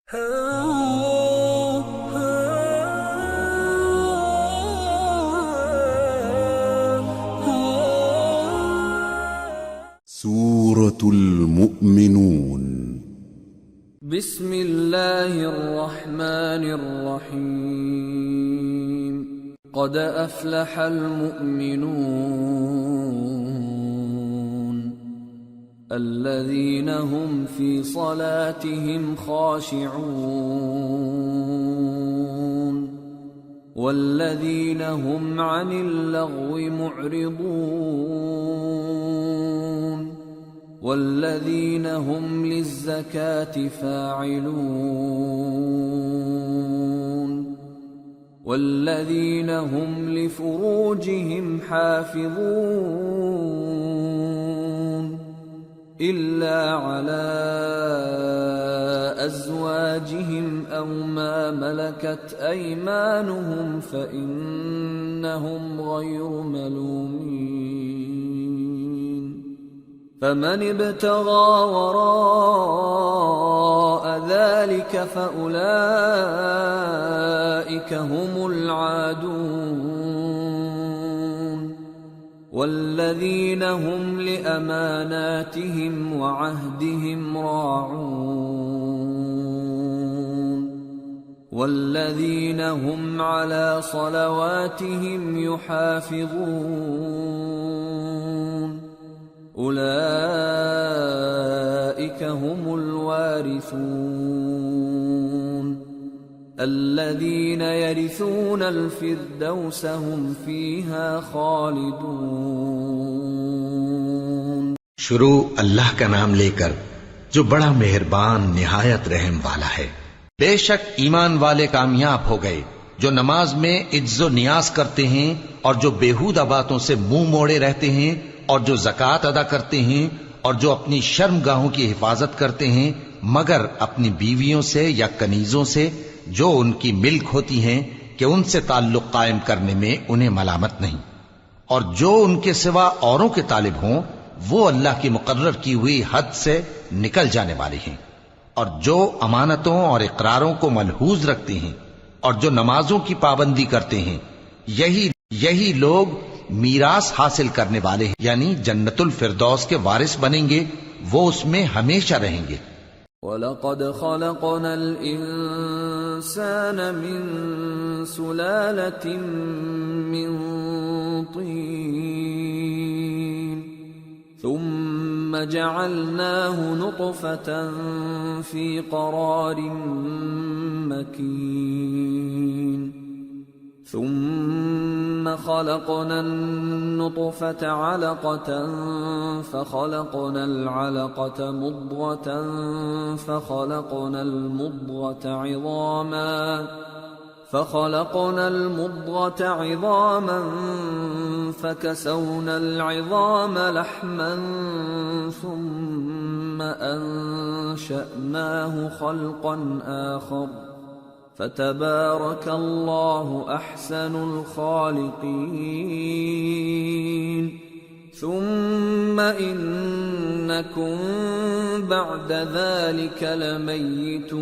سورة المؤمنون. بسم الله الرحمن الرحيم. قد أفلح المؤمنون الذين هم في صلاتهم خاشعون والذين هم عن اللغو معرضون والذين هم للزكاة فاعلون والذين هم لفروجهم حافظون إلا على أزواجهم أو ما ملكت أيمانهم فإنهم غير ملومين. فمن ابتغى وراء ذلك فأولئك هم العادون والذين هم لأماناتهم وعهدهم راعون والذين هم على صلواتهم يحافظون أولئك هم الوارثون الذين يرثون الفردوس هم فيها خالدون. شروع اللہ کا نام لے کر جو بڑا مہربان نہایت رحم والا ہے. بے شک ایمان والے کامیاب ہو گئے جو نماز میں عجز و نیاز کرتے ہیں اور جو بیہودہ باتوں سے منہ موڑے رہتے ہیں اور جو زکوٰۃ ادا کرتے ہیں اور جو اپنی شرمگاہوں کی حفاظت کرتے ہیں مگر اپنی بیویوں سے یا کنیزوں سے جو ان کی ملک ہوتی ہیں کہ ان سے تعلق قائم کرنے میں انہیں ملامت نہیں، اور جو ان کے سوا اوروں کے طالب ہوں وہ اللہ کی مقرر کی ہوئی حد سے نکل جانے والے ہیں، اور جو امانتوں اور اقراروں کو ملحوظ رکھتے ہیں اور جو نمازوں کی پابندی کرتے ہیں یہی لوگ میراث حاصل کرنے والے ہیں، یعنی جنت الفردوس کے وارث بنیں گے، وہ اس میں ہمیشہ رہیں گے. وَلَقَدْ خَلَقْنَا الْإِنسَانَ مِنْ سُلَالَةٍ مِّن طِينٍ ثُمَّ جَعَلْنَاهُ نُطْفَةً فِي قَرَارٍ مَّكِينٍ ثم خلقنا النطفة علقة فخلقنا العلقة مضغة فخلقنا المضغة عظاما فكسونا العظام لحما ثم أنشأناه خلقا آخر فتبارك الله أحسن الخالقين. ثم إنكم بعد ذلك لميتون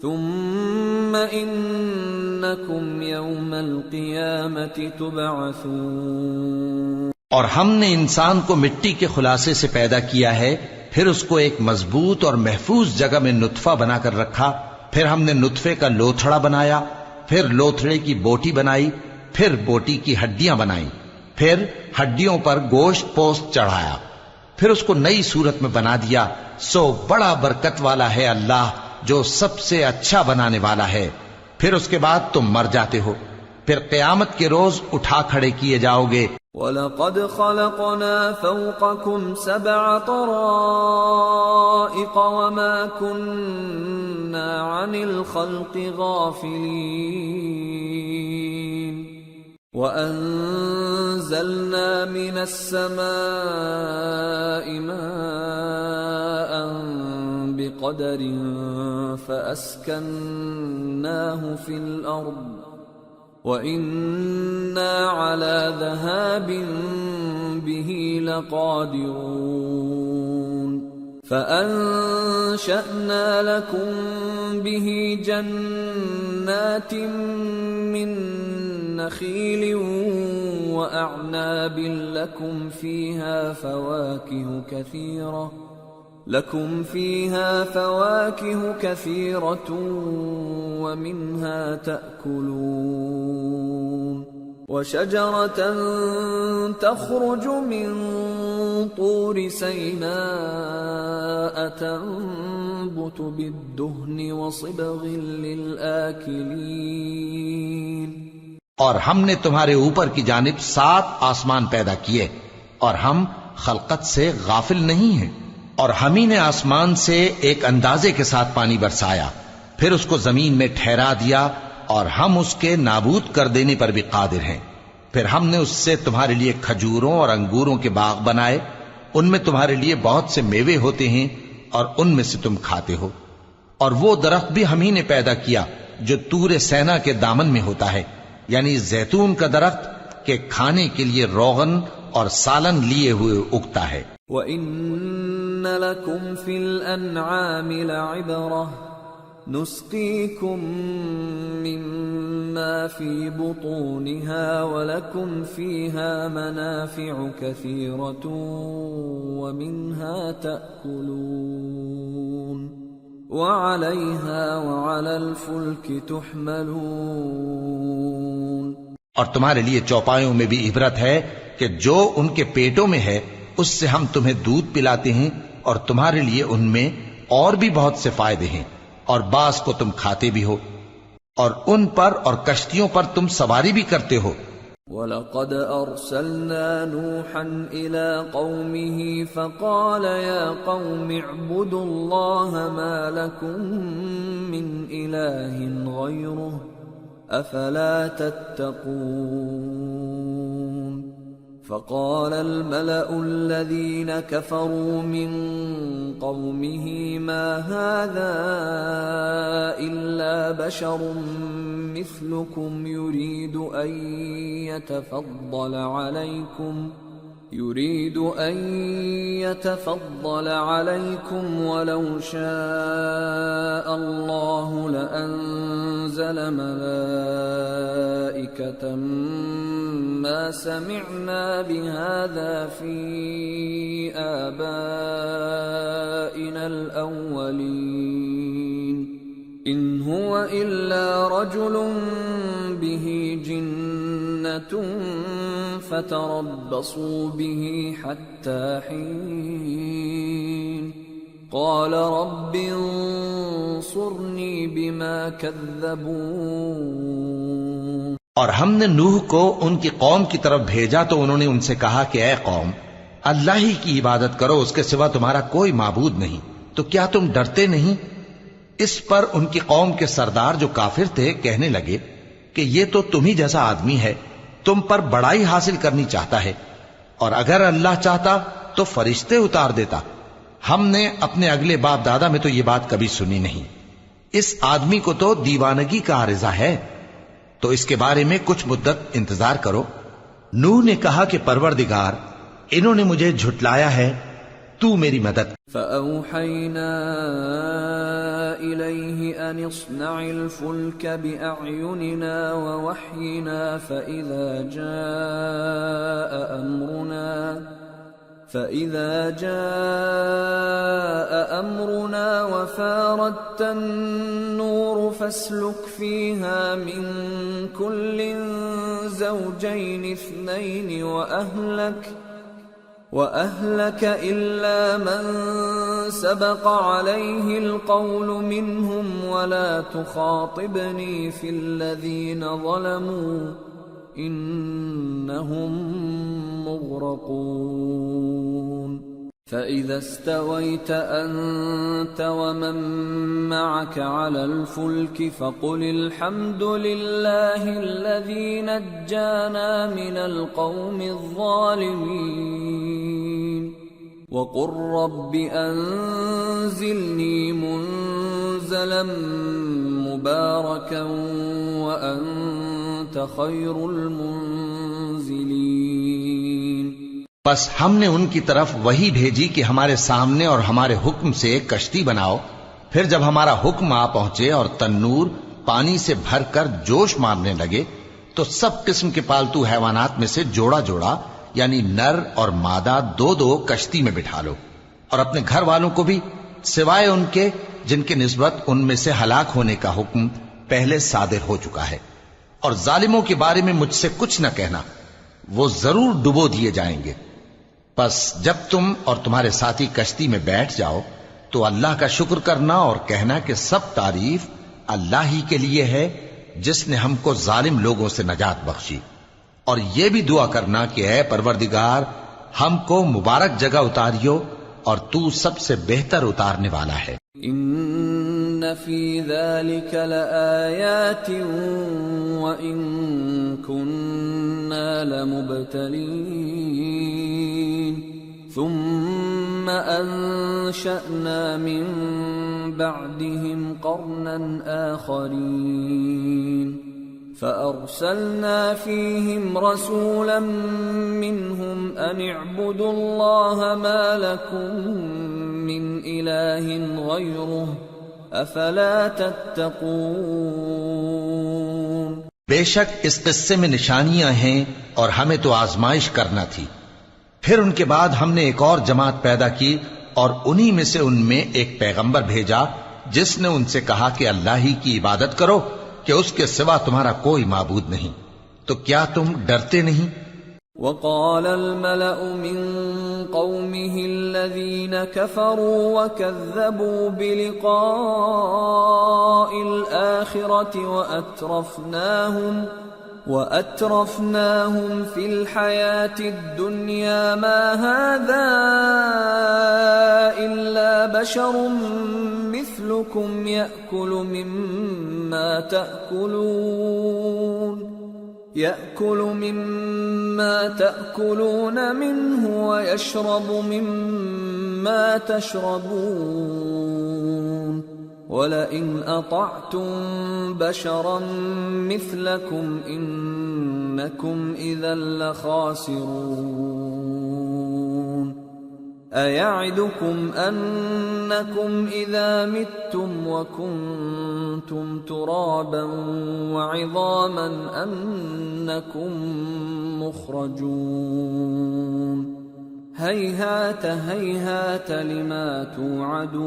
ثم إنكم يوم القيامة تبعثون. اور ہم نے انسان کو مٹی کے خلاصے سے پیدا کیا ہے، پھر اس کو ایک مضبوط اور محفوظ جگہ میں نطفہ بنا کر رکھا، پھر ہم نے نطفے کا لوتھڑا بنایا، پھر لوتھڑے کی بوٹی بنائی، پھر بوٹی کی ہڈیاں بنائیں، پھر ہڈیوں پر گوشت پوست چڑھایا، پھر اس کو نئی صورت میں بنا دیا. سو بڑا برکت والا ہے اللہ جو سب سے اچھا بنانے والا ہے. پھر اس کے بعد تم مر جاتے ہو، پھر قیامت کے روز اٹھا کھڑے کیے جاؤ گے. وَلَقَدْ خَلَقْنَا فَوْقَكُمْ سَبْعَ طَرَائِقَ وَمَا كُنَّا عَنِ الْخَلْقِ غَافِلِينَ. وَأَنزَلْنَا مِنَ السَّمَاءِ مَاءً بِقَدَرٍ فَأَسْكَنَّاهُ فِي الْأَرْضِ وَإِنَّا عَلَى ذَهَابٍ بِهِ لَقَادِرُونَ. فأنشأنا لكم به جنات من نخيل وأعناب لكم فيها فواكه كثيرة ومنها تأكلون وشجرة تخرج من طور سيناء تنبت بالدهن وصبغ للآكلين. اور ہم نے تمہارے اوپر کی جانب 7 آسمان پیدا کیے اور ہم خلقت سے غافل نہیں ہیں. اور ہم ہی نے آسمان سے ایک اندازے کے ساتھ پانی برسایا، پھر اس کو زمین میں ٹھہرا دیا، اور ہم اس کے نابود کر دینے پر بھی قادر ہیں. پھر ہم نے اس سے تمہارے لیے کھجوروں اور انگوروں کے باغ بنائے، ان میں تمہارے لیے بہت سے میوے ہوتے ہیں اور ان میں سے تم کھاتے ہو. اور وہ درخت بھی ہم ہی نے پیدا کیا جو طور سینا کے دامن میں ہوتا ہے، یعنی زیتون کا درخت کہ کھانے کے لیے روغن اور سالن لیے ہوئے اگتا ہے. وَإِنَّ لَكُمْ فِي الْأَنْعَامِ لَعِبْرَةً نُسْقِيكُم مِّمَّا فِي بُطُونِهَا وَلَكُمْ فِيهَا مَنَافِعُ كَثِيرَةٌ وَمِنْهَا تَأْكُلُونَ وَعَلَيْهَا وَعَلَى الْفُلْكِ تُحْمَلُونَ. اور تمہارے لیے چوپایوں میں بھی عبرت ہے کہ جو ان کے پیٹوں میں ہے اس سے ہم تمہیں دودھ پلاتے ہیں، اور تمہارے لیے ان میں اور بھی بہت سے فائدے ہیں، اور بعض کو تم کھاتے بھی ہو، اور ان پر اور کشتیوں پر تم سواری بھی کرتے ہو. وَلَقَدْ أَرْسَلْنَا نُوحًا إِلَىٰ قَوْمِهِ فَقَالَ يَا قَوْمِ اعْبُدُوا اللَّهَ مَا لَكُم مِّنْ إِلَٰهٍ غَيْرُهُ أَفَلَا تَتَّقُونَ. فقال الملأ الذين كفروا من قومه ما هذا إلا بشر مثلكم يريد أن يتفضل عليكم ولو شاء الله لأنزل ملائكة ما سمعنا بهذا في آبائنا الأولين إن هو إلا رجل به جنة فتربصوا به حتى حين قال رب انصرني بما كذبون. اور ہم نے نوح کو ان کی قوم کی طرف بھیجا تو انہوں نے ان سے کہا کہ اے قوم، اللہ ہی کی عبادت کرو، اس کے سوا تمہارا کوئی معبود نہیں، تو کیا تم ڈرتے نہیں؟ اس پر ان کی قوم کے سردار جو کافر تھے کہنے لگے کہ یہ تو تم ہی جیسا آدمی ہے، تم پر بڑائی حاصل کرنی چاہتا ہے، اور اگر اللہ چاہتا تو فرشتے اتار دیتا. ہم نے اپنے اگلے باپ دادا میں تو یہ بات کبھی سنی نہیں. اس آدمی کو تو دیوانگی کا عارضہ ہے، تو اس کے بارے میں کچھ مدت انتظار کرو. نوح نے کہا کہ پروردگار، انہوں نے مجھے جھٹلایا ہے، تو میری مدد. فَأَوْحَيْنَا إِلَيْهِ أَنِ اصْنَعِ الْفُلْكَ بِأَعْيُنِنَا وَوَحْيِنَا فَإِذَا جَاءَ أَمْرُنَا وَفَارَتِ النُّورُ فَاسْلُكْ فِيهَا مِن كُلٍّ زَوْجَيْنِ اثْنَيْنِ وَأَهْلَكَ إِلَّا مَن سَبَقَ عَلَيْهِ الْقَوْلُ مِنْهُمْ وَلَا تُخَاطِبْنِي فِي الَّذِينَ ظَلَمُوا إِنَّهُمْ مُغْرَقُونَ. فَإِذَا اسْتَوَيْتَ أَنْتَ وَمَن مَّعَكَ عَلَى الْفُلْكِ فَقُلِ الْحَمْدُ لِلَّهِ الَّذِي نَجَّانَا مِنَ الْقَوْمِ الظَّالِمِينَ وَقُل رَّبِّ أَنزِلْنِي مُنزَلًا مُبَارَكًا وَأَنتَ خَيْرُ الْمُنزِلِينَ. پس ہم نے ان کی طرف وہی بھیجی کہ ہمارے سامنے اور ہمارے حکم سے ایک کشتی بناؤ. پھر جب ہمارا حکم آ پہنچے اور تنور پانی سے بھر کر جوش مارنے لگے تو سب قسم کے پالتو حیوانات میں سے جوڑا جوڑا یعنی نر اور مادہ دو دو کشتی میں بٹھا لو، اور اپنے گھر والوں کو بھی سوائے ان کے جن کی نسبت ان میں سے ہلاک ہونے کا حکم پہلے صادر ہو چکا ہے. اور ظالموں کے بارے میں مجھ سے کچھ نہ کہنا، وہ ضرور ڈبو دیے جائیں گے. پس جب تم اور تمہارے ساتھی کشتی میں بیٹھ جاؤ تو اللہ کا شکر کرنا اور کہنا کہ سب تعریف اللہ ہی کے لیے ہے جس نے ہم کو ظالم لوگوں سے نجات بخشی. اور یہ بھی دعا کرنا کہ اے پروردگار ہم کو مبارک جگہ اتاریو اور تو سب سے بہتر اتارنے والا ہے. ان فی ذلک لآیات وان کننا لمبتلین ثم انشأنا من بعدهم قرنا آخرین فأرسلنا فيهم رسولا منهم أن اعبدوا الله ما لكم من إله غيره أفلا تتقون. بے شک اس قصے میں نشانیاں ہیں اور ہمیں تو آزمائش کرنا تھی. پھر ان کے بعد ہم نے ایک اور جماعت پیدا کی اور انہی میں سے ان میں ایک پیغمبر بھیجا جس نے ان سے کہا کہ اللہ ہی کی عبادت کرو کہ اس کے سوا تمہارا کوئی معبود نہیں. تو کیا تم ڈرتے نہیں؟ وقال الملأ من قومه الذين كفروا وكذبوا بلقاء الآخرة وأترفناهم في الحياة الدنيا ما هذا إلا بشر مثلكم يأكل مما تأكلون منه ويشرب مما تشربون وَلَئِنْ أَطَعْتُمْ بَشَرًا مِثْلَكُمْ إِنَّكُمْ إِذًا لَخَاسِرُونَ. أَيَعِدُكُمْ أَنَّكُمْ إِذَا مِتُّمْ وَكُنْتُمْ تُرَابًا وَعِظَامًا أَنَّكُمْ مُخْرَجُونَ. هيهات هيهات لما توعدون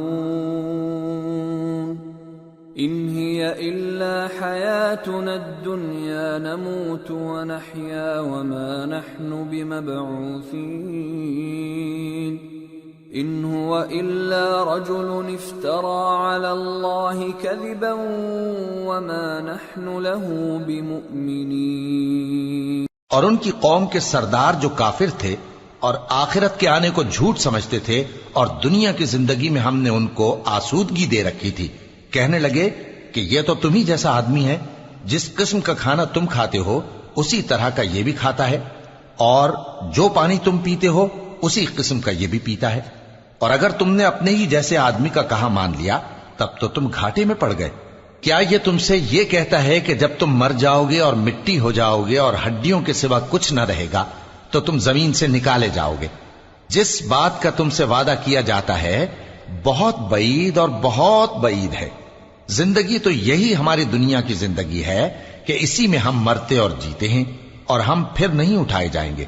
إن هي إلا حياتنا الدنيا نموت ونحيا وما نحن بمبعوثين إن هو إلا رجل افترى على الله كذبا وما نحن له بمؤمنين. اور ان کی قوم کے سردار جو کافر تھے اور آخرت کے آنے کو جھوٹ سمجھتے تھے اور دنیا کی زندگی میں ہم نے ان کو آسودگی دے رکھی تھی، کہنے لگے کہ یہ تو تم ہی جیسا آدمی ہے، جس قسم کا کھانا تم کھاتے ہو اسی طرح کا یہ بھی کھاتا ہے، اور جو پانی تم پیتے ہو اسی قسم کا یہ بھی پیتا ہے. اور اگر تم نے اپنے ہی جیسے آدمی کا کہا مان لیا تب تو تم گھاٹے میں پڑ گئے. کیا یہ تم سے یہ کہتا ہے کہ جب تم مر جاؤ گے اور مٹی ہو جاؤ گے اور ہڈیوں کے سوا کچھ نہ رہے گا تو تم زمین سے نکالے جاؤ گے؟ جس بات کا تم سے وعدہ کیا جاتا ہے بہت بعید اور بہت بعید ہے. زندگی تو یہی ہماری دنیا کی زندگی ہے کہ اسی میں ہم مرتے اور جیتے ہیں اور ہم پھر نہیں اٹھائے جائیں گے.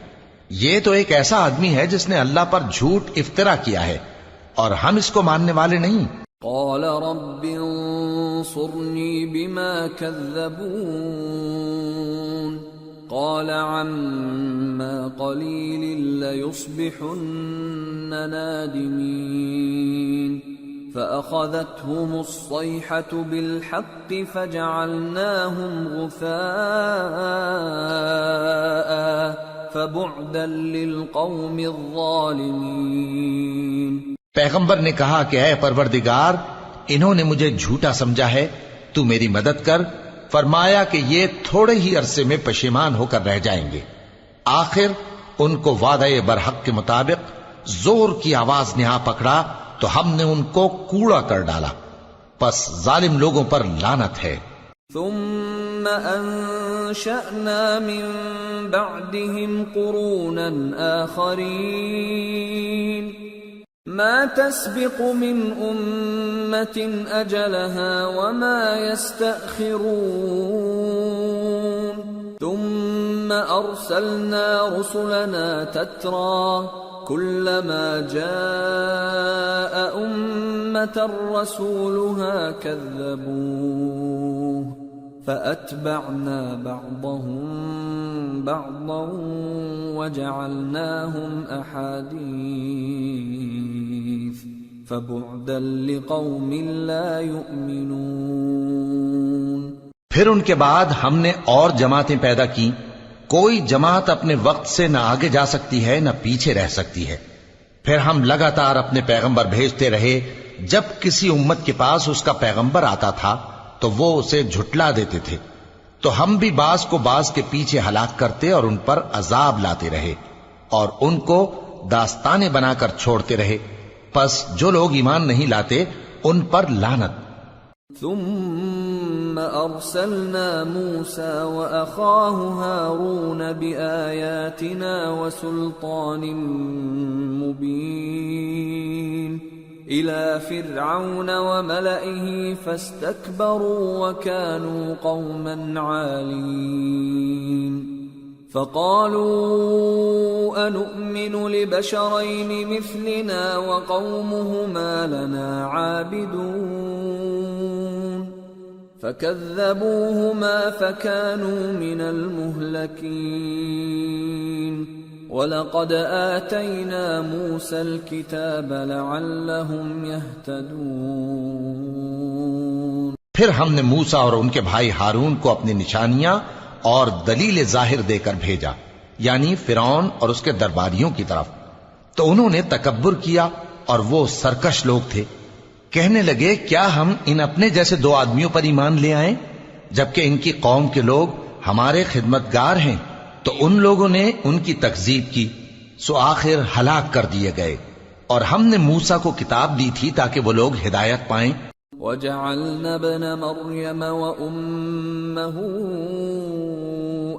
یہ تو ایک ایسا آدمی ہے جس نے اللہ پر جھوٹ افطرا کیا ہے اور ہم اس کو ماننے والے نہیں. قال رب انصرني بما كذبون قال عما قليل ليصبحن نادمين فأخذتهم الصيحة بالحق فجعلناهم غثاء فبعدا للقوم الظالمين. پیغمبر نے کہا کہ اے پروردگار انہوں نے مجھے جھوٹا سمجھا ہے، تو میری مدد کر. فرمایا کہ یہ تھوڑے ہی عرصے میں پشیمان ہو کر رہ جائیں گے. آخر ان کو وعدہ برحق کے مطابق زور کی آواز نے آ پکڑا تو ہم نے ان کو کوڑا کر ڈالا. پس ظالم لوگوں پر لعنت ہے. ثم أنشأنا من بعدهم قرونا آخرين ما تسبق من أمة أجلها وما يستأخرون ثم أرسلنا رسلنا تترى كلما جاء أمة رسولها كذبوه فأتبعنا بعضهم بعضا وجعلناهم أحاديث فبعدا لقوم لا يؤمنون۔ پھر ان کے بعد ہم نے اور جماعتیں پیدا کی، کوئی جماعت اپنے وقت سے نہ آگے جا سکتی ہے نہ پیچھے رہ سکتی ہے۔ پھر ہم لگاتار اپنے پیغمبر بھیجتے رہے، جب کسی امت کے پاس اس کا پیغمبر آتا تھا تو وہ اسے جھٹلا دیتے تھے، تو ہم بھی بعض کو بعض کے پیچھے ہلاک کرتے اور ان پر عذاب لاتے رہے اور ان کو داستانیں بنا کر چھوڑتے رہے۔ پس جو لوگ ایمان نہیں لاتے ان پر لعنت۔ ثم أرسلنا موسى وأخاه هارون بآياتنا وسلطان مبين إلى فرعون وملئه فاستكبروا وكانوا قوما عالين فقالوا أنؤمن لبشرين مثلنا وقومهما لنا عابدون فكذبوهما فكانوا من المهلكين وَلَقَدْ آتَيْنَا مُوسَى الْكِتَابَ لَعَلَّهُمْ يَهْتَدُونَ۔ پھر ہم نے موسیٰ اور ان کے بھائی ہارون کو اپنی نشانیاں اور دلیل ظاہر دے کر بھیجا، یعنی فرعون اور اس کے درباریوں کی طرف، تو انہوں نے تکبر کیا اور وہ سرکش لوگ تھے۔ کہنے لگے کیا ہم ان اپنے جیسے دو آدمیوں پر ایمان لے آئیں جبکہ ان کی قوم کے لوگ ہمارے خدمتگار ہیں؟ تو ان لوگوں نے ان کی تکذیب کی، سو آخر ہلاک کر دیے گئے۔ اور ہم نے موسیٰ کو کتاب دی تھی تاکہ وہ لوگ ہدایت پائیں۔ وَجَعَلْنَا ابْنَ مَرْيَمَ وَأُمَّهُ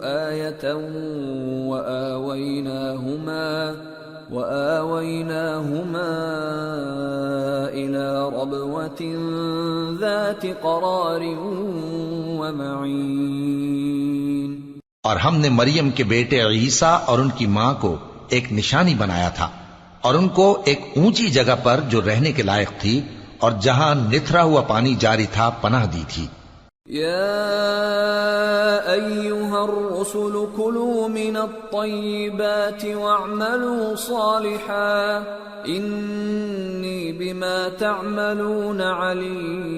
آيَةً وَآوَيْنَاهُمَا إِلَى رَبْوَةٍ ذَاتِ قَرَارٍ وَمَعِينٍ۔ اور ہم نے مریم کے بیٹے عیسیٰ اور ان کی ماں کو ایک نشانی بنایا تھا اور ان کو ایک اونچی جگہ پر جو رہنے کے لائق تھی اور جہاں نتھرا ہوا پانی جاری تھا پناہ دی تھی۔ یا ایھا الرسل کلوا من الطیبات واعملوا صالحا انی بما تعملون علیم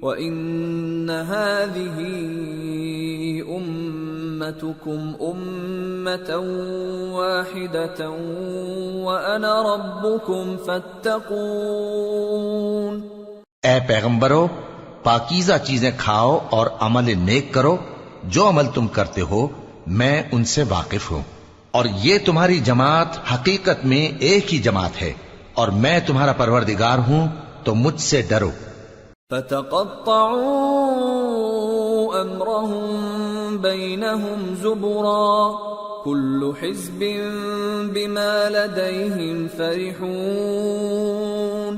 وَإِنَّ هَذِهِ أُمَّتُكُمْ أُمَّةً وَاحِدَةً وَأَنَا رَبُّكُمْ فَاتَّقُونِ۔ اے پیغمبرو، پاکیزہ چیزیں کھاؤ اور عمل نیک کرو، جو عمل تم کرتے ہو میں ان سے واقف ہوں، اور یہ تمہاری جماعت حقیقت میں ایک ہی جماعت ہے، اور میں تمہارا پروردگار ہوں تو مجھ سے ڈرو۔ فَتَقَطَّعُوا أَمْرَهُمْ بَيْنَهُمْ زُبُرًا كُلُّ حِزْبٍ بِمَا لَدَيْهِمْ فَرِحُونَ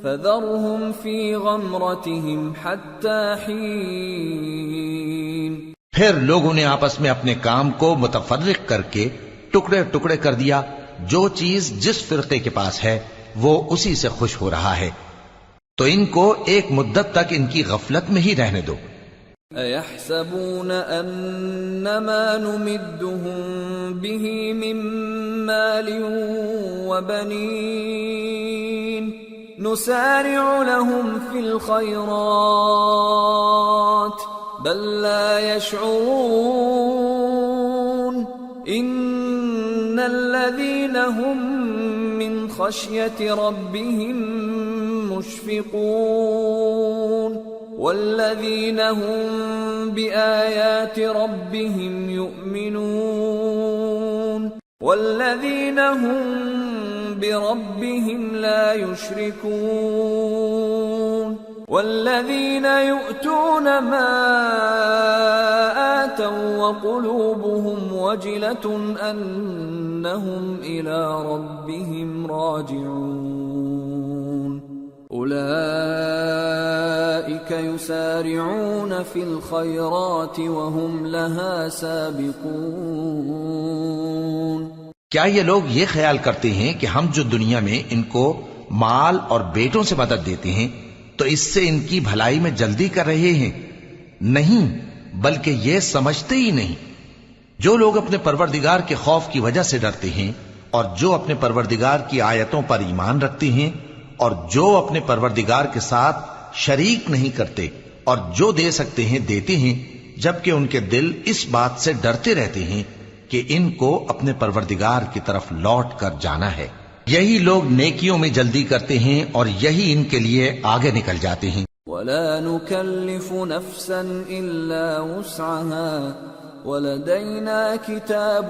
فَذَرْهُمْ فِي غَمْرَتِهِمْ حَتَّى حِينٍ۔ پھر لوگوں نے آپس میں اپنے کام کو متفرق کر کے ٹکڑے ٹکڑے کر دیا، جو چیز جس فرقے کے پاس ہے وہ اسی سے خوش ہو رہا ہے، تو ان کو ایک مدت تک ان کی غفلت میں ہی رہنے دو۔ اَيَحْسَبُونَ أَنَّمَا نُمِدُّهُم بِهِ مِن مَّالٍ وَبَنِينَ نُسَارِعُ لَهُمْ فِي الْخَيْرَاتِ بَل لَّا يَشْعُرُونَ إِنَّ الَّذِينَ هُم مِّن خَشْيَةِ رَبِّهِم مشفقون والذین هم بآیات ربهم یؤمنون والذین هم بربهم لا یشرکون والذين يؤتون ما آتوا وقلوبهم وجلة أنهم إلى ربهم راجعون أولئك يسارعون في الخيرات وهم لها سابقون۔ کیا یہ لوگ یہ خیال کرتے ہیں کہ ہم جو دنیا میں ان کو مال اور بیٹوں سے مدد دیتے ہیں تو اس سے ان کی بھلائی میں جلدی کر رہے ہیں؟ نہیں، بلکہ یہ سمجھتے ہی نہیں۔ جو لوگ اپنے پروردگار کے خوف کی وجہ سے ڈرتے ہیں اور جو اپنے پروردگار کی آیتوں پر ایمان رکھتے ہیں اور جو اپنے پروردگار کے ساتھ شریک نہیں کرتے اور جو دے سکتے ہیں دیتے ہیں، جبکہ ان کے دل اس بات سے ڈرتے رہتے ہیں کہ ان کو اپنے پروردگار کی طرف لوٹ کر جانا ہے، یہی لوگ نیکیوں میں جلدی کرتے ہیں اور یہی ان کے لیے آگے نکل جاتے ہیں۔ وَلَا نُكَلِّفُ نَفْسًا إِلَّا وُسْعَهَا وَلَدَيْنَا كِتَابٌ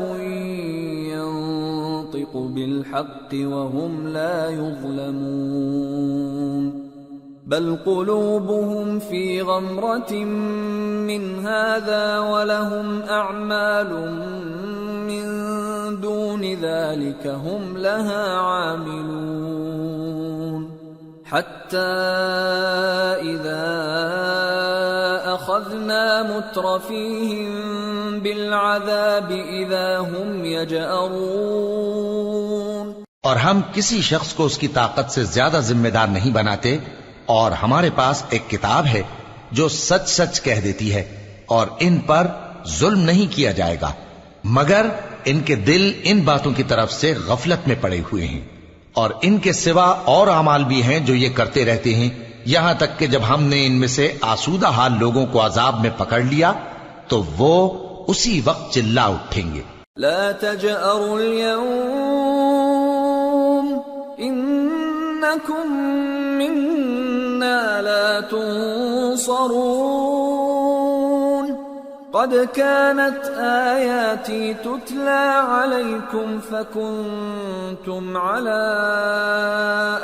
يَنطِقُ بِالْحَقِّ وَهُمْ لَا يُظْلَمُونَ بَلْ قُلُوبُهُمْ فِي غَمْرَةٍ مِّنْ هَذَا وَلَهُمْ أَعْمَالٌ مِّن دُونِ ذَلِكَ هُمْ لَهَا عَامِلُونَ حَتَّى إِذَا أَخَذْنَا مُتْرَفِيهِم بِالْعَذَابِ إِذَا هُمْ يَجْأَرُونَ۔ اور ہم کسی شخص کو اس کی طاقت سے زیادہ ذمہ دار نہیں بناتے، اور ہمارے پاس ایک کتاب ہے جو سچ سچ کہہ دیتی ہے، اور ان پر ظلم نہیں کیا جائے گا، مگر ان کے دل ان باتوں کی طرف سے غفلت میں پڑے ہوئے ہیں، اور ان کے سوا اور اعمال بھی ہیں جو یہ کرتے رہتے ہیں، یہاں تک کہ جب ہم نے ان میں سے آسودہ حال لوگوں کو عذاب میں پکڑ لیا تو وہ اسی وقت چلا اٹھیں گے۔ لا تجأروا اليوم إنكم منا لا تنصرون قد كانت آياتي تتلى عليكم فكنتم على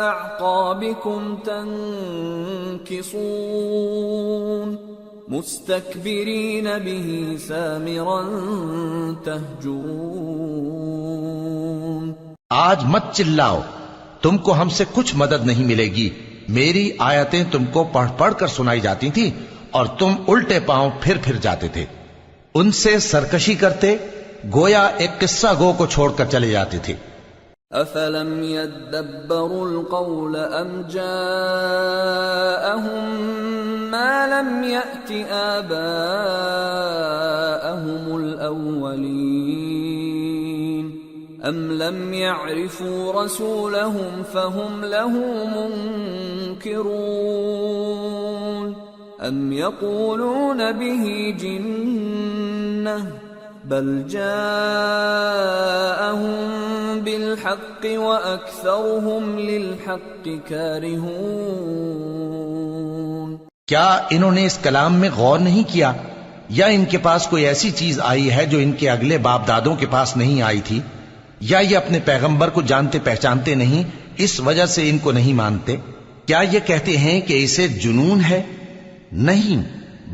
أعقابكم تنكصون مستكبرين به سامرا تهجرون۔ آج مت چلاؤ، تم کو ہم سے کچھ مدد نہیں ملے گی، میری آیتیں تم کو پڑھ پڑھ کر سنائی جاتی تھی اور تم الٹے پاؤں پھر پھر جاتے تھے، ان سے سرکشی کرتے گویا ایک قصہ گو کو چھوڑ کر چلے جاتے تھے۔ أَفَلَمْ يَدَّبَّرُوا الْقَوْلَ أَمْ جَاءَهُمْ مَا لَمْ يَأْتِ آبَاءَهُمُ الْأَوَّلِينَ أَمْ لَمْ يَعْرِفُوا رَسُولَهُمْ فَهُمْ لَهُ مُنْكِرُونَ أَمْ يَقُولُونَ بِهِ جِنَّةٌ بَلْ جَاءَهُمْ بِالْحَقِّ وَأَكْثَرُهُمْ لِلْحَقِّ كَارِهُونَ۔ کیا انہوں نے اس کلام میں غور نہیں کیا، یا ان کے پاس کوئی ایسی چیز آئی ہے جو ان کے اگلے باپ دادوں کے پاس نہیں آئی تھی، یا یہ اپنے پیغمبر کو جانتے پہچانتے نہیں اس وجہ سے ان کو نہیں مانتے؟ کیا یہ کہتے ہیں کہ اسے جنون ہے؟ نہیں،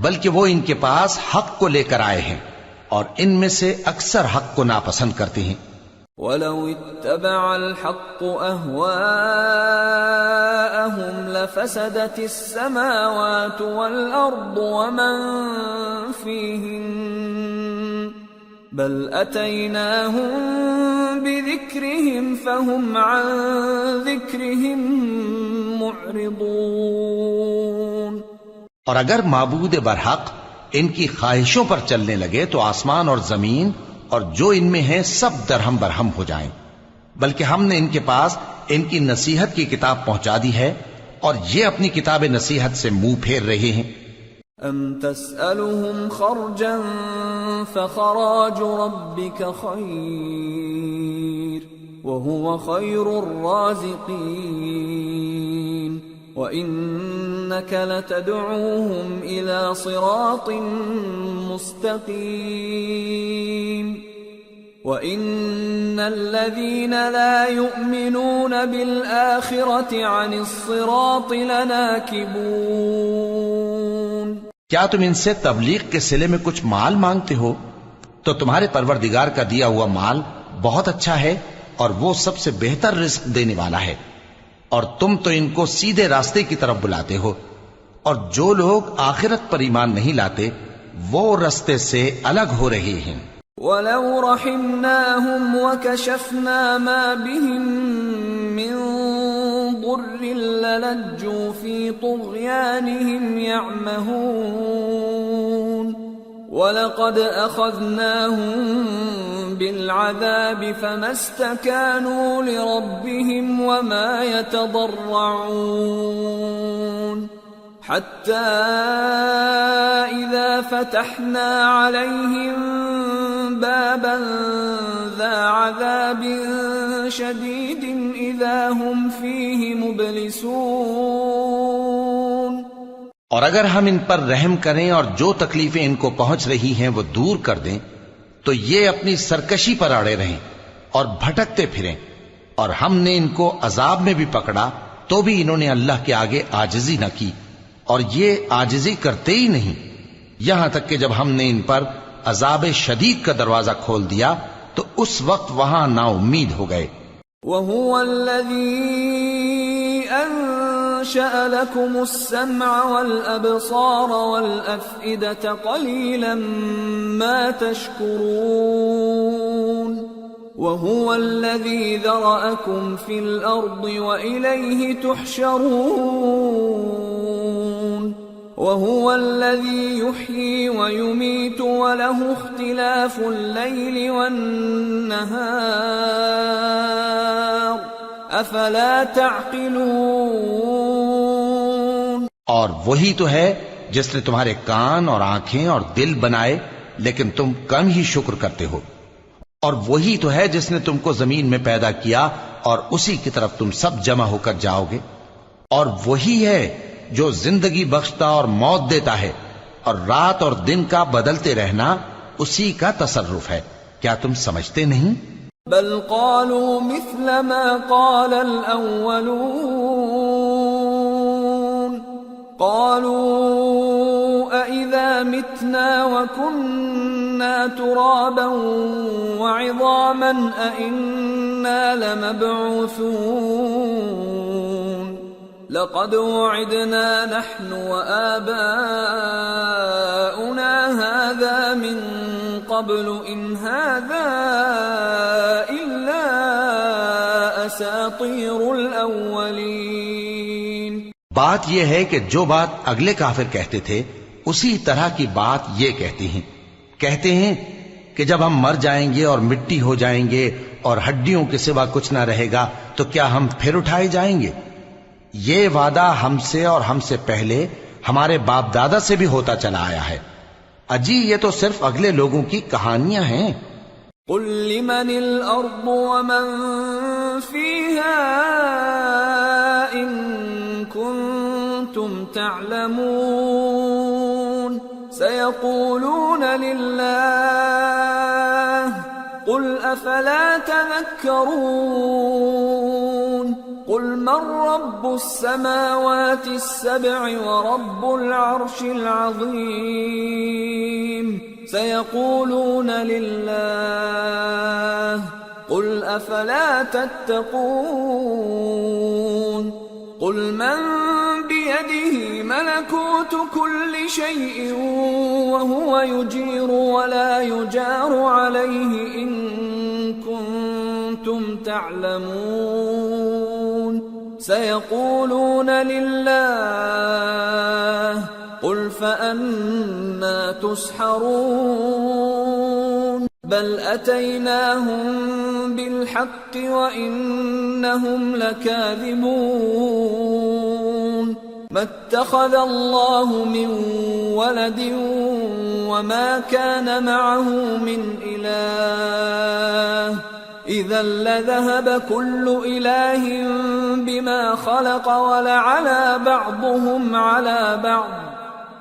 بلکہ وہ ان کے پاس حق کو لے کر آئے ہیں اور ان میں سے اکثر حق کو ناپسند کرتے ہیں۔ وَلَوِ اتَّبَعَ الْحَقُّ أَهْوَاءَهُمْ لَفَسَدَتِ السَّمَاوَاتُ وَالْأَرْضُ وَمَنْ فِيهِنَّ بَلْ أَتَيْنَاهُمْ بِذِكْرِهِمْ فَهُمْ عَنْ ذِكْرِهِمْ مُعْرِضُونَ۔ اور اگر معبود برحق ان کی خواہشوں پر چلنے لگے تو آسمان اور زمین اور جو ان میں ہیں سب درہم برہم ہو جائیں، بلکہ ہم نے ان کے پاس ان کی نصیحت کی کتاب پہنچا دی ہے اور یہ اپنی کتاب نصیحت سے منہ پھیر رہے ہیں۔ ام تسألهم خرجا فخراج ربك خير وهو خير الرازقين وإنك لتدعوهم إلى صراط مستقيم وَإِنَّ الَّذِينَ لَا يُؤْمِنُونَ بِالْآخِرَةِ عَنِ الصِّرَاطِ لَنَاكِبُونَ۔ کیا تم ان سے تبلیغ کے صلے میں کچھ مال مانگتے ہو؟ تو تمہارے پروردگار کا دیا ہوا مال بہت اچھا ہے اور وہ سب سے بہتر رزق دینے والا ہے، اور تم تو ان کو سیدھے راستے کی طرف بلاتے ہو، اور جو لوگ آخرت پر ایمان نہیں لاتے وہ راستے سے الگ ہو رہے ہیں۔ وَلَوْ رَحِمْنَاهُمْ وَكَشَفْنَا مَا بِهِمْ مِنْ ضُرٍّ لَلَجُّوا فِي طُغْيَانِهِمْ يَعْمَهُونَ وَلَقَدْ أَخَذْنَاهُمْ بِالْعَذَابِ فَمَا اسْتَكَانُوا لِرَبِّهِمْ وَمَا يَتَضَرَّعُونَ حَتَّى إِذَا فَتَحْنَا عَلَيْهِمْ بَابًا ذَا عَذَابٍ شَدِيدٍ إِذَا هُمْ فِيهِ مُبْلِسُونَ۔ اور اگر ہم ان پر رحم کریں اور جو تکلیفیں ان کو پہنچ رہی ہیں وہ دور کر دیں تو یہ اپنی سرکشی پر اڑے رہیں اور بھٹکتے پھریں، اور ہم نے ان کو عذاب میں بھی پکڑا تو بھی انہوں نے اللہ کے آگے عاجزی نہ کی، اور یہ عاجزی کرتے ہی نہیں، یہاں تک کہ جب ہم نے ان پر عذاب شدید کا دروازہ کھول دیا تو اس وقت وہاں نا امید ہو گئے۔ وَهُوَ الَّذِي أَنشَأَ لَكُمُ السَّمْعَ وَالْأَبْصَارَ وَالْأَفْئِدَةَ قَلِيلًا مَا تَشْكُرُونَ وَهُوَ الَّذِي ذَرَأَكُمْ فِي الْأَرْضِ وَإِلَيْهِ تُحْشَرُونَ وَهُوَ الَّذِي يُحْيِي وَيُمِيتُ وَلَهُ اخْتِلَافُ اللَّيْلِ وَالنَّهَارِ أَفَلَا تَعْقِلُونَ۔ اور وہی تو ہے جس نے تمہارے کان اور آنکھیں اور دل بنائے لیکن تم کم ہی شکر کرتے ہو، اور وہی تو ہے جس نے تم کو زمین میں پیدا کیا اور اسی کی طرف تم سب جمع ہو کر جاؤ گے، اور وہی ہے جو زندگی بخشتا اور موت دیتا ہے، اور رات اور دن کا بدلتے رہنا اسی کا تصرف ہے۔ کیا تم سمجھتے نہیں؟ بل قالوا مثل ما قال الأولون قالوا أإذا متنا وكنا ترابا وعظاما أإنا لمبعوثون لقد وعدنا نحن وآباؤنا هذا من قبل إن هذا إلا أساطير الأولين۔ بات یہ ہے کہ جو بات اگلے کافر کہتے تھے اسی طرح کی بات یہ کہتے ہیں کہ جب ہم مر جائیں گے اور مٹی ہو جائیں گے اور ہڈیوں کے سوا کچھ نہ رہے گا تو کیا ہم پھر اٹھائے جائیں گے؟ یہ وعدہ ہم سے اور ہم سے پہلے ہمارے باپ دادا سے بھی ہوتا چلا آیا ہے۔ اجی یہ تو صرف اگلے لوگوں کی کہانیاں ہیں۔ قل لمن الأرض ومن فيها إن كنتم تعلمون سيقولون لله قل أفلا تذكرون قل من رب السماوات السبع ورب العرش العظيم سيقولون لله قل أفلا تتقون قل من بيده ملكوت كل شيء وهو يجير ولا يجار عليه إن كنتم تعلمون سيقولون لله قل فأنا تسحرون بل أتيناهم بالحق وإنهم لكاذبون ما اتخذ الله من ولد وما كان معه من إله إذا لذهب كل إله بما خلق ولعلى بعضهم على بعض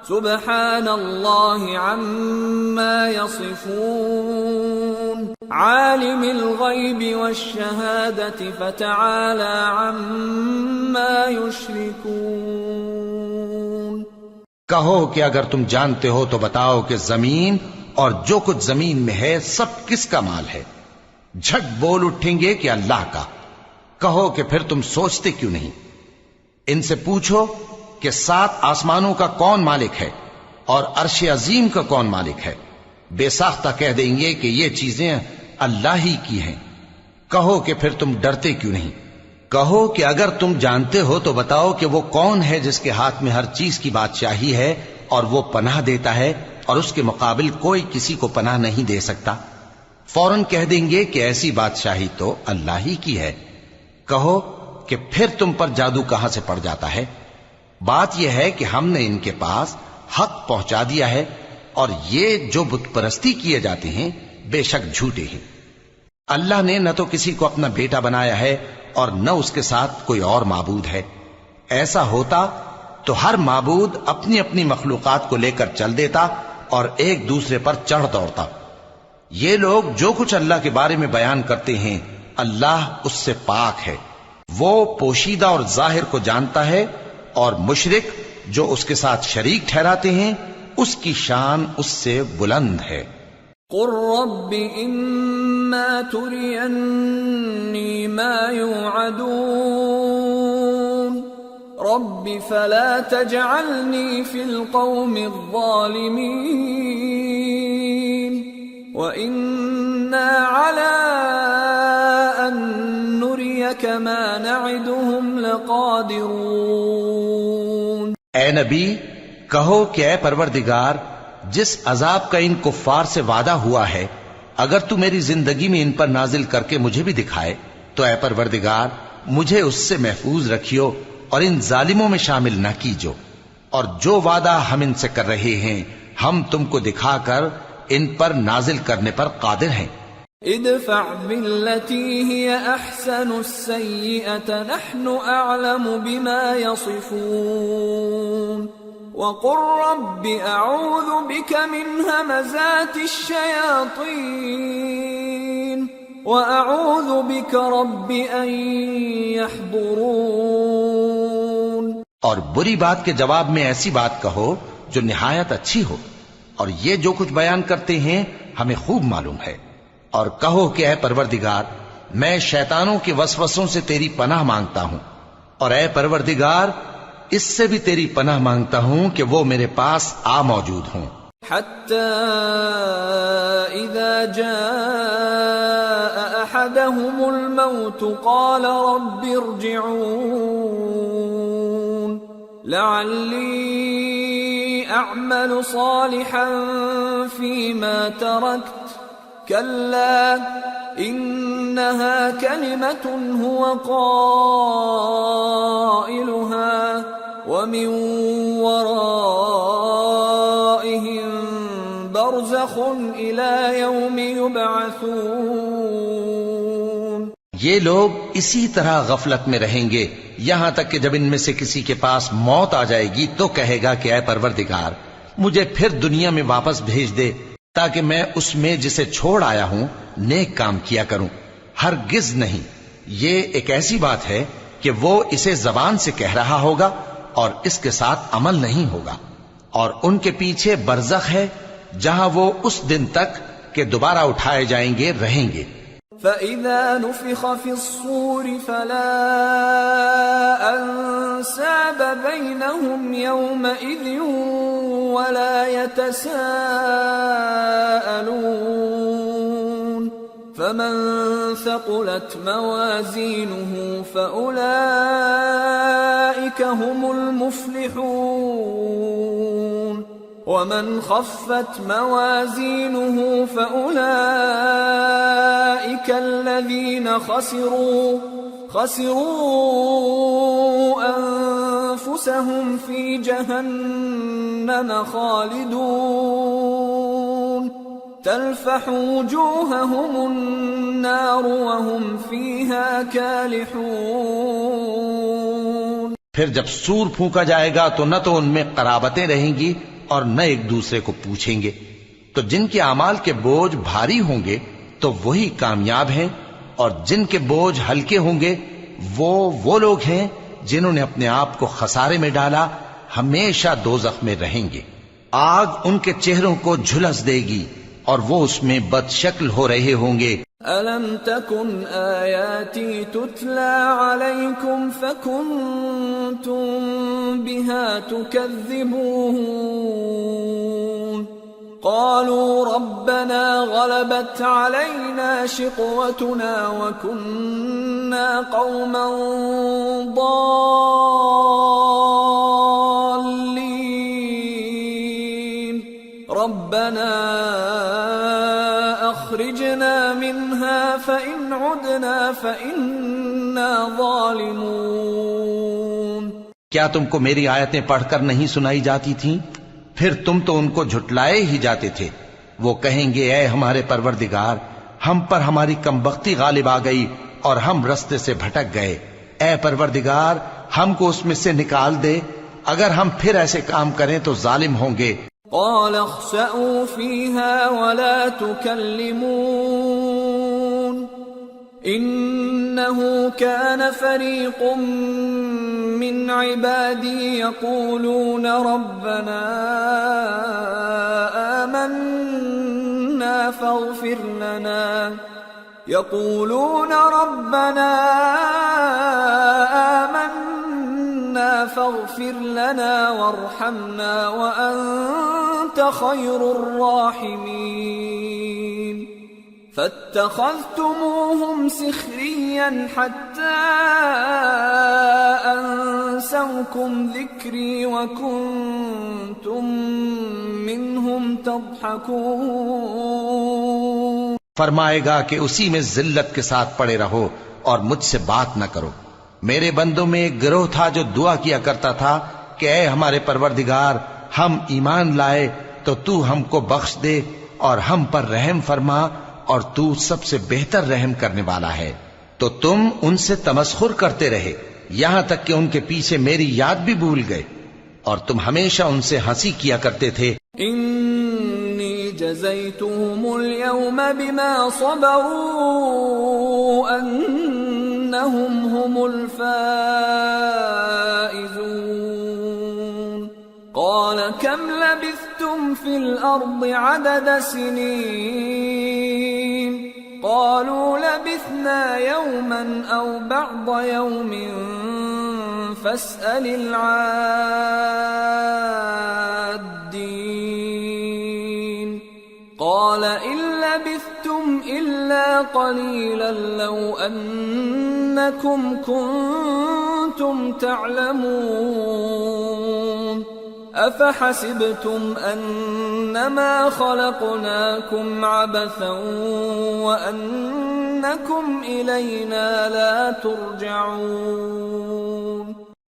سبحان اللہ عما یصفون عالم الغیب والشہادۃ فتعالی عما یشرکون۔ کہو کہ اگر تم جانتے ہو تو بتاؤ کہ زمین اور جو کچھ زمین میں ہے سب کس کا مال ہے؟ جھٹ بول اٹھیں گے کہ اللہ کا۔ کہو کہ پھر تم سوچتے کیوں نہیں؟ ان سے پوچھو کہ 7 آسمانوں کا کون مالک ہے اور عرش عظیم کا کون مالک ہے؟ بے ساختہ کہہ دیں گے کہ یہ چیزیں اللہ ہی کی ہیں۔ کہو کہ پھر تم ڈرتے کیوں نہیں؟ کہو کہ اگر تم جانتے ہو تو بتاؤ کہ وہ کون ہے جس کے ہاتھ میں ہر چیز کی بادشاہی ہے اور وہ پناہ دیتا ہے اور اس کے مقابل کوئی کسی کو پناہ نہیں دے سکتا۔ فوراً کہہ دیں گے کہ ایسی بادشاہی تو اللہ ہی کی ہے۔ کہو کہ پھر تم پر جادو کہاں سے پڑ جاتا ہے؟ بات یہ ہے کہ ہم نے ان کے پاس حق پہنچا دیا ہے اور یہ جو بت پرستی کیے جاتے ہیں بے شک جھوٹے ہیں۔ اللہ نے نہ تو کسی کو اپنا بیٹا بنایا ہے اور نہ اس کے ساتھ کوئی اور معبود ہے۔ ایسا ہوتا تو ہر معبود اپنی اپنی مخلوقات کو لے کر چل دیتا اور ایک دوسرے پر چڑھ دوڑتا۔ یہ لوگ جو کچھ اللہ کے بارے میں بیان کرتے ہیں اللہ اس سے پاک ہے، وہ پوشیدہ اور ظاہر کو جانتا ہے، اور مشرک جو اس کے ساتھ شریک ٹھہراتے ہیں اس کی شان اس سے بلند ہے۔ قل رب اما ترینی ما یوعدون رب فلا تجعلنی فی القوم الظالمین وإنا على أن نريك ما نعدهم لقادرون۔ اے نبی کہو کہ اے پروردگار جس عذاب کا ان کفار سے وعدہ ہوا ہے اگر تو میری زندگی میں ان پر نازل کر کے مجھے بھی دکھائے تو اے پروردگار مجھے اس سے محفوظ رکھیو اور ان ظالموں میں شامل نہ کیجو، اور جو وعدہ ہم ان سے کر رہے ہیں ہم تم کو دکھا کر ان پر نازل کرنے پر قادر ہیں۔ ادفع بالتي هي احسن السيئة نحن اعلم بما يصفون وقل رب اعوذ بك من همزات الشياطين واعوذ بك رب ان يحضرون۔ اور بری بات کے جواب میں ایسی بات کہو جو نہایت اچھی ہو، اور یہ جو کچھ بیان کرتے ہیں ہمیں خوب معلوم ہے۔ اور کہو کہ اے پروردگار میں شیطانوں کے وسوسوں سے تیری پناہ مانگتا ہوں، اور اے پروردگار اس سے بھی تیری پناہ مانگتا ہوں کہ وہ میرے پاس آ موجود ہوں۔ حتى اذا جاء احدهم الموت قال رب ارجعون لعلی اعمل صالحا فيما تركت كلا انها كلمة هو قائلها ومن ورائهم برزخ الى يوم يبعثون۔ یہ لوگ اسی طرح غفلت میں رہیں گے یہاں تک کہ جب ان میں سے کسی کے پاس موت آ جائے گی تو کہے گا کہ اے پروردگار مجھے پھر دنیا میں واپس بھیج دے تاکہ میں اس میں جسے چھوڑ آیا ہوں نیک کام کیا کروں۔ ہرگز نہیں، یہ ایک ایسی بات ہے کہ وہ اسے زبان سے کہہ رہا ہوگا اور اس کے ساتھ عمل نہیں ہوگا، اور ان کے پیچھے برزخ ہے جہاں وہ اس دن تک کہ دوبارہ اٹھائے جائیں گے رہیں گے۔ فَإِذَا نُفِخَ فِي الصُّورِ فَلَا أَنْسَابَ بَيْنَهُمْ يَوْمَئِذٍ وَلَا يَتَسَاءَلُونَ فَمَنْ ثَقُلَتْ مَوَازِينُهُ فَأُولَئِكَ هُمُ الْمُفْلِحُونَ وَمَنْ خَفَّتْ مَوَازِينُهُ فَأُولَئِكَ الَّذِينَ خَسِرُوا أَنفُسَهُمْ فِي جَهَنَّمَ خَالِدُونَ تَلْفَحُ وُجُوهَهُمُ النَّارُ وَهُمْ فِيهَا كَالِحُونَ۔ پھر جب سور پھونکا جائے گا تو نہ تو ان میں قرابتیں رہیں گی اور نہ ایک دوسرے کو پوچھیں گے۔ تو جن کے اعمال کے بوجھ بھاری ہوں گے تو وہی کامیاب ہیں، اور جن کے بوجھ ہلکے ہوں گے وہ لوگ ہیں جنہوں نے اپنے آپ کو خسارے میں ڈالا، ہمیشہ دوزخ میں رہیں گے۔ آگ ان کے چہروں کو جھلس دے گی اور وہ اس میں بد شکل ہو رہے ہوں گے۔ أَلَمْ تَكُنْ آيَاتِي تُتْلَى عَلَيْكُمْ فَكُنْتُمْ بِهَا تُكَذِّبُونَ قَالُوا رَبَّنَا غَلَبَتْ عَلَيْنَا شِقْوَتُنَا وَكُنَّا قَوْمًا ضَالِّينَ رَبَّنَا أَخْرِجْنَا مِنْهَا فَإِنْ عُدْنَا فَإِنَّا ظَالِمُونَ کیا تم کو میری آیتیں پڑھ کر نہیں سنائی جاتی تھیں؟ پھر تم تو ان کو جھٹلائے ہی جاتے تھے۔ وہ کہیں گے اے ہمارے پروردگار، ہم پر ہماری کمبختی غالب آ گئی اور ہم رستے سے بھٹک گئے۔ اے پروردگار، ہم کو اس میں سے نکال دے، اگر ہم پھر ایسے کام کریں تو ظالم ہوں گے۔ قال اخسئوا فيها ولا تكلمون إنه كان فريق من عبادي يقولون ربنا آمنا فاغفر لنا وارحمنا وأنت خير الراحمين فاتخذتموهم سخريا حتى أنسوكم ذكري وكنتم منهم تضحكون فرمائے گا کہ اسی میں ذلت کے ساتھ پڑے رہو اور مجھ سے بات نہ کرو۔ میرے بندوں میں ایک گروہ تھا جو دعا کیا کرتا تھا کہ اے ہمارے پروردگار، ہم ایمان لائے تو تو ہم کو بخش دے اور ہم پر رحم فرما، اور تو سب سے بہتر رحم کرنے والا ہے۔ تو تم ان سے تمسخر کرتے رہے یہاں تک کہ ان کے پیچھے میری یاد بھی بھول گئے، اور تم ہمیشہ ان سے ہنسی کیا کرتے تھے۔ انی جزیتهم اليوم بما صبروا انہم هم الفائزون قال كم لبثتم في الارض عدد سنين قالوا لبثنا يوما او بعض يوم فاسأل العادين قال إن لبثتم إلا قليلا لو أنكم كنتم تعلمون أفحسبتم أنما خلقناكم عبثا وأنكم إلينا لا ترجعون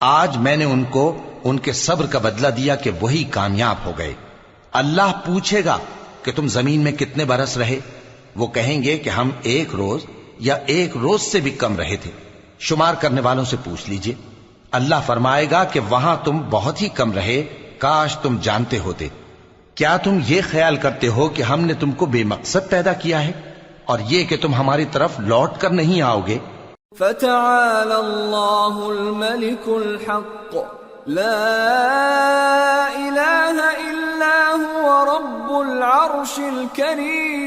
آج میں نے ان کو ان کے صبر کا بدلہ دیا کہ وہی کامیاب ہو گئے۔ اللہ پوچھے گا کہ تم زمین میں کتنے برس رہے؟ وہ کہیں گے کہ ہم ایک روز یا ایک روز سے بھی کم رہے تھے۔ شمار کرنے والوں سے پوچھ لیجئے۔ اللہ فرمائے گا کہ وہاں تم بہت ہی کم رہے، کاش تم جانتے ہوتے۔ کیا تم یہ خیال کرتے ہو کہ ہم نے تم کو بے مقصد پیدا کیا ہے اور یہ کہ تم ہماری طرف لوٹ کر نہیں آؤ گے؟ فتعالى الله الملك الحق لا إله إلا هو رب العرش الكريم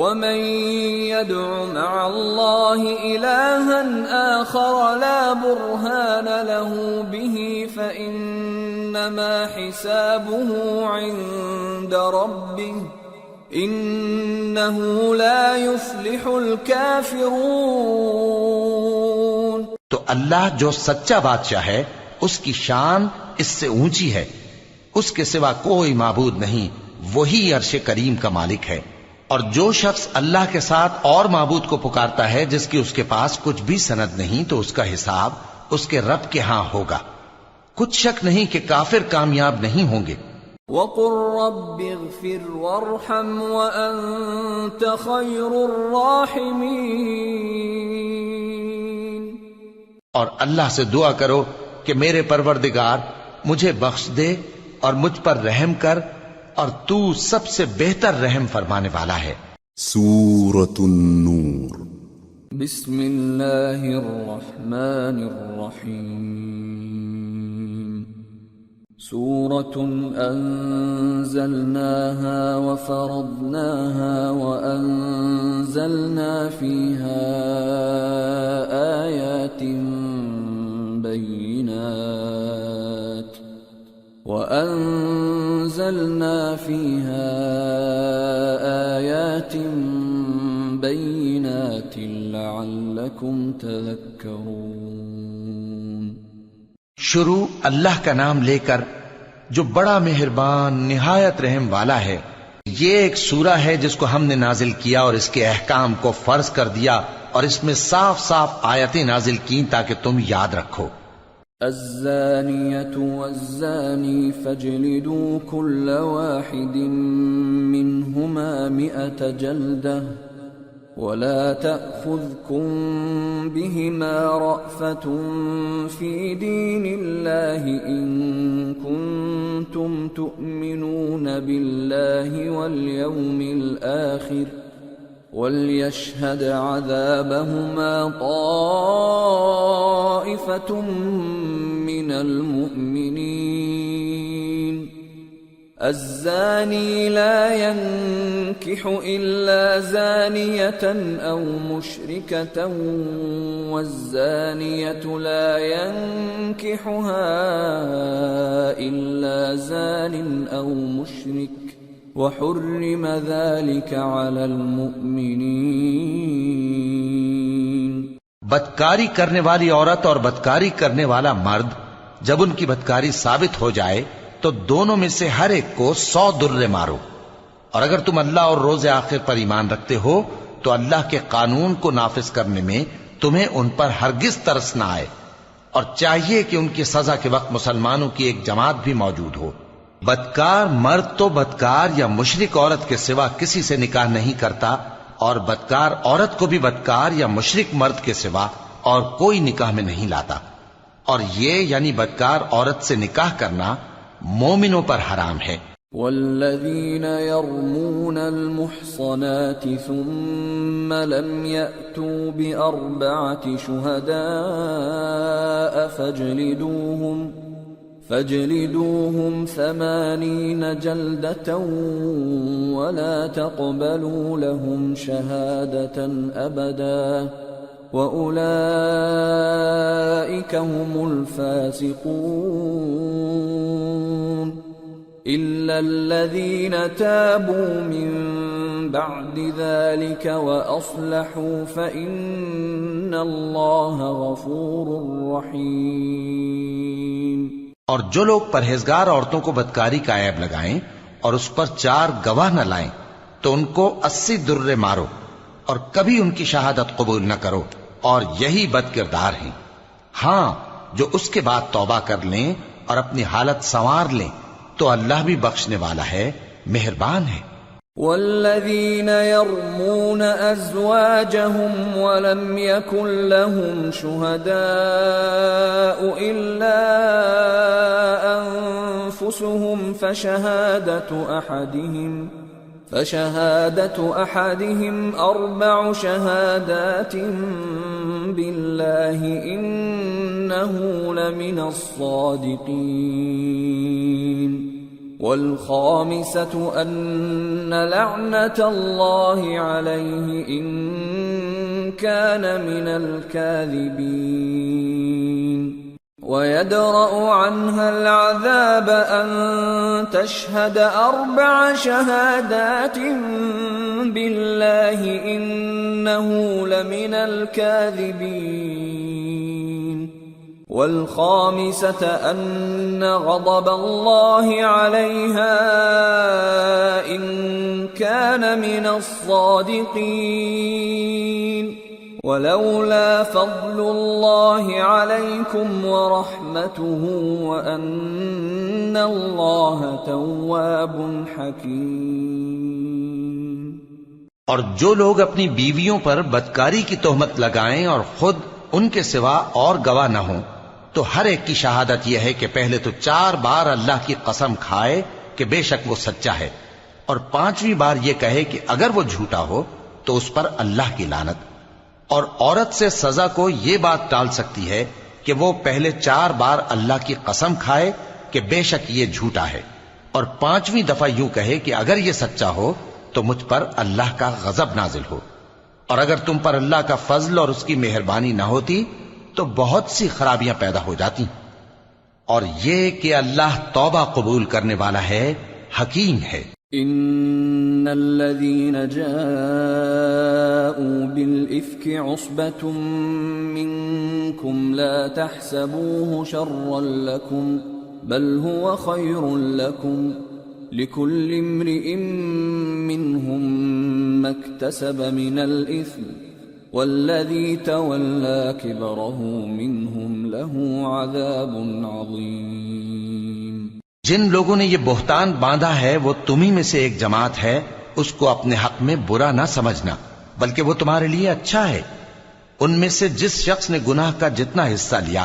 ومن يدع مع الله إلها آخر لا برهان له به فإنما حسابه عند ربه انہو لا یفلح الکافرون۔ تو اللہ جو سچا بادشاہ ہے اس کی شان اس سے اونچی ہے، اس کے سوا کوئی معبود نہیں، وہی عرش کریم کا مالک ہے۔ اور جو شخص اللہ کے ساتھ اور معبود کو پکارتا ہے جس کی اس کے پاس کچھ بھی سند نہیں، تو اس کا حساب اس کے رب کے ہاں ہوگا۔ کچھ شک نہیں کہ کافر کامیاب نہیں ہوں گے۔ وَقُلْ رَبِّ اغْفِرْ وَارْحَمْ وَأَنْتَ خَيْرُ الرَّاحِمِينَ۔ اور اللہ سے دعا کرو کہ میرے پروردگار مجھے بخش دے اور مجھ پر رحم کر، اور تو سب سے بہتر رحم فرمانے والا ہے۔ سورة النور۔ بسم اللہ الرحمن الرحیم۔ سورة أنزلناها وفرضناها وأنزلنا فيها آيات بينات لعلكم تذكرون۔ شروع اللہ کا نام لے کر جو بڑا مہربان نہایت رحم والا ہے۔ یہ ایک سورہ ہے جس کو ہم نے نازل کیا اور اس کے احکام کو فرض کر دیا، اور اس میں صاف صاف آیتیں نازل کی تاکہ تم یاد رکھو۔ الزانية والزاني فاجلدوا كل واحد منهما 100 جلدة ولا تأخذكم بهما رأفة في دين الله إن كنتم تؤمنون بالله واليوم الآخر وَلْيَشْهَدْ عَذَابَهُمَا طَائِفَةٌ مِّنَ الْمُؤْمِنِينَ۔ الزَّانِي لَا يَنكِحُ إِلَّا زَانِيَةً أَوْ مُشْرِكَةً وَالزَّانِيَةُ لَا يَنكِحُهَا إِلَّا زَانٍ أَوْ مُشْرِكٌ وَحُرِّمَ ذَلِكَ عَلَى الْمُؤْمِنِينَ۔ بدکاری کرنے والی عورت اور بدکاری کرنے والا مرد جب ان کی بدکاری ثابت ہو جائے تو دونوں میں سے ہر ایک کو 100 درے مارو، اور اگر تم اللہ اور روز آخر پر ایمان رکھتے ہو تو اللہ کے قانون کو نافذ کرنے میں تمہیں ان پر ہرگز ترس نہ آئے، اور چاہیے کہ ان کی سزا کے وقت مسلمانوں کی ایک جماعت بھی موجود ہو۔ بدکار مرد تو بدکار یا مشرک عورت کے سوا کسی سے نکاح نہیں کرتا، اور بدکار عورت کو بھی بدکار یا مشرک مرد کے سوا اور کوئی نکاح میں نہیں لاتا، اور یہ یعنی بدکار عورت سے نکاح کرنا مومنوں پر حرام ہے۔ والذین یرمون المحصنات ثم لم یأتوا بأربعة شہداء فاجلدوهم 80 جلدة ولا تقبلوا لهم شهادة أبدا وأولئك هم الفاسقون إلا الذين تابوا من بعد ذلك وأصلحوا فإن الله غفور رحيم۔ اور جو لوگ پرہیزگار عورتوں کو بدکاری کا عیب لگائیں اور اس پر 4 گواہ نہ لائیں تو ان کو 80 درے مارو، اور کبھی ان کی شہادت قبول نہ کرو، اور یہی بد کردار ہیں۔ ہاں، جو اس کے بعد توبہ کر لیں اور اپنی حالت سنوار لیں تو اللہ بھی بخشنے والا ہے، مہربان ہے۔ والذین یرمون ازواجهم ولم یکن لهم شهداء الا انفسهم فشهادة احدهم 4 شهادات بالله انه لمن الصادقين والخامسة أن لعنة الله عليه إن كان من الكاذبين ويدرأ عنها العذاب أن تشهد 4 شهادات بالله إنه لمن الكاذبين والخامسة أن غضب الله عليها إن كان من الصادقين ولولا فضل الله عليكم ورحمته وأن الله تواب حكيم۔ اور جو لوگ اپنی بیویوں پر بدکاری کی تہمت لگائیں اور خود ان کے سوا اور گواہ نہ ہوں تو ہر ایک کی شہادت یہ ہے کہ پہلے تو 4 بار اللہ کی قسم کھائے کہ بے شک وہ سچا ہے، اور 5ویں بار یہ کہے کہ اگر وہ جھوٹا ہو تو اس پر اللہ کی لعنت۔ اور عورت سے سزا کو یہ بات ٹال سکتی ہے کہ وہ پہلے 4 بار اللہ کی قسم کھائے کہ بے شک یہ جھوٹا ہے، اور 5ویں دفعہ یوں کہے کہ اگر یہ سچا ہو تو مجھ پر اللہ کا غضب نازل ہو۔ اور اگر تم پر اللہ کا فضل اور اس کی مہربانی نہ ہوتی تو بہت سی خرابیاں پیدا ہو جاتی۔ اور یہ کہ اللہ توبہ قبول کرنے والا ہے، حکیم ہے۔ ان الذين جاءوا بالافك عصبة منكم لا تحسبوه شرا لكم بل هو خير لكم لكل امرئ منهم ما اكتسب من الاثم والذي تولى كبره منهم له عذاب عظيم۔ جن لوگوں نے یہ بہتان باندھا ہے وہ تمہیں میں سے ایک جماعت ہے، اس کو اپنے حق میں برا نہ سمجھنا بلکہ وہ تمہارے لیے اچھا ہے۔ ان میں سے جس شخص نے گناہ کا جتنا حصہ لیا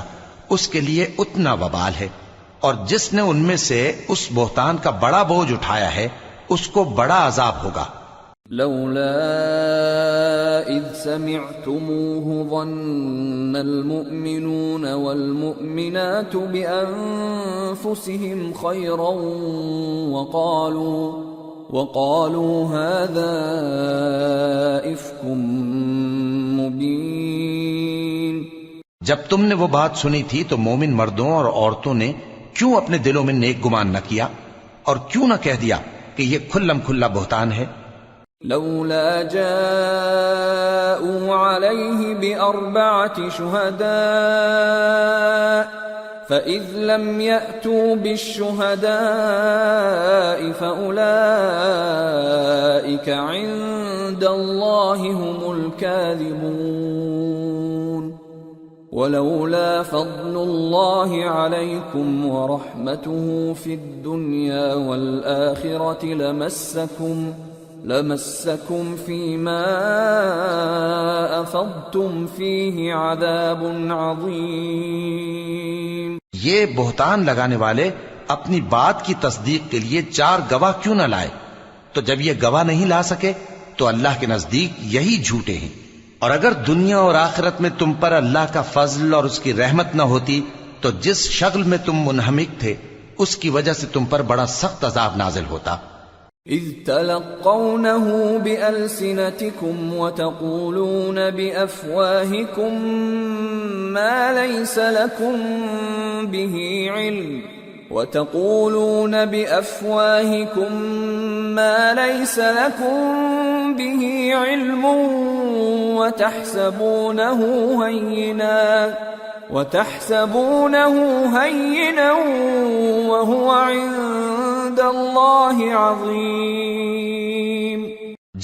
اس کے لیے اتنا وبال ہے، اور جس نے ان میں سے اس بہتان کا بڑا بوجھ اٹھایا ہے اس کو بڑا عذاب ہوگا۔ لولا اذ سمعتموه ظن المؤمنون والمؤمنات بانفسهم خيرا وقالوا هذا افك مبين۔ جب تم نے وہ بات سنی تھی تو مومن مردوں اور عورتوں نے کیوں اپنے دلوں میں نیک گمان نہ کیا، اور کیوں نہ کہہ دیا کہ یہ کھلم کھلا بہتان ہے؟ لولا جاءوا عليه بأربعة شهداء فإذ لم يأتوا بالشهداء فأولئك عند الله هم الكاذبون۔ ولولا فضل الله عليكم ورحمته في الدنيا والآخرة لمسكم فيما أفضتم فيه عذاب عظيم۔ یہ بہتان لگانے والے اپنی بات کی تصدیق کے لیے 4 گواہ کیوں نہ لائے؟ تو جب یہ گواہ نہیں لا سکے تو اللہ کے نزدیک یہی جھوٹے ہیں۔ اور اگر دنیا اور آخرت میں تم پر اللہ کا فضل اور اس کی رحمت نہ ہوتی تو جس شغل میں تم منہمک تھے اس کی وجہ سے تم پر بڑا سخت عذاب نازل ہوتا۔ اذ تلقونه بألسنتكم وتقولون بأفواهكم ما ليس لكم به علم وتحسبونه هينا وهو عند الله عظيم۔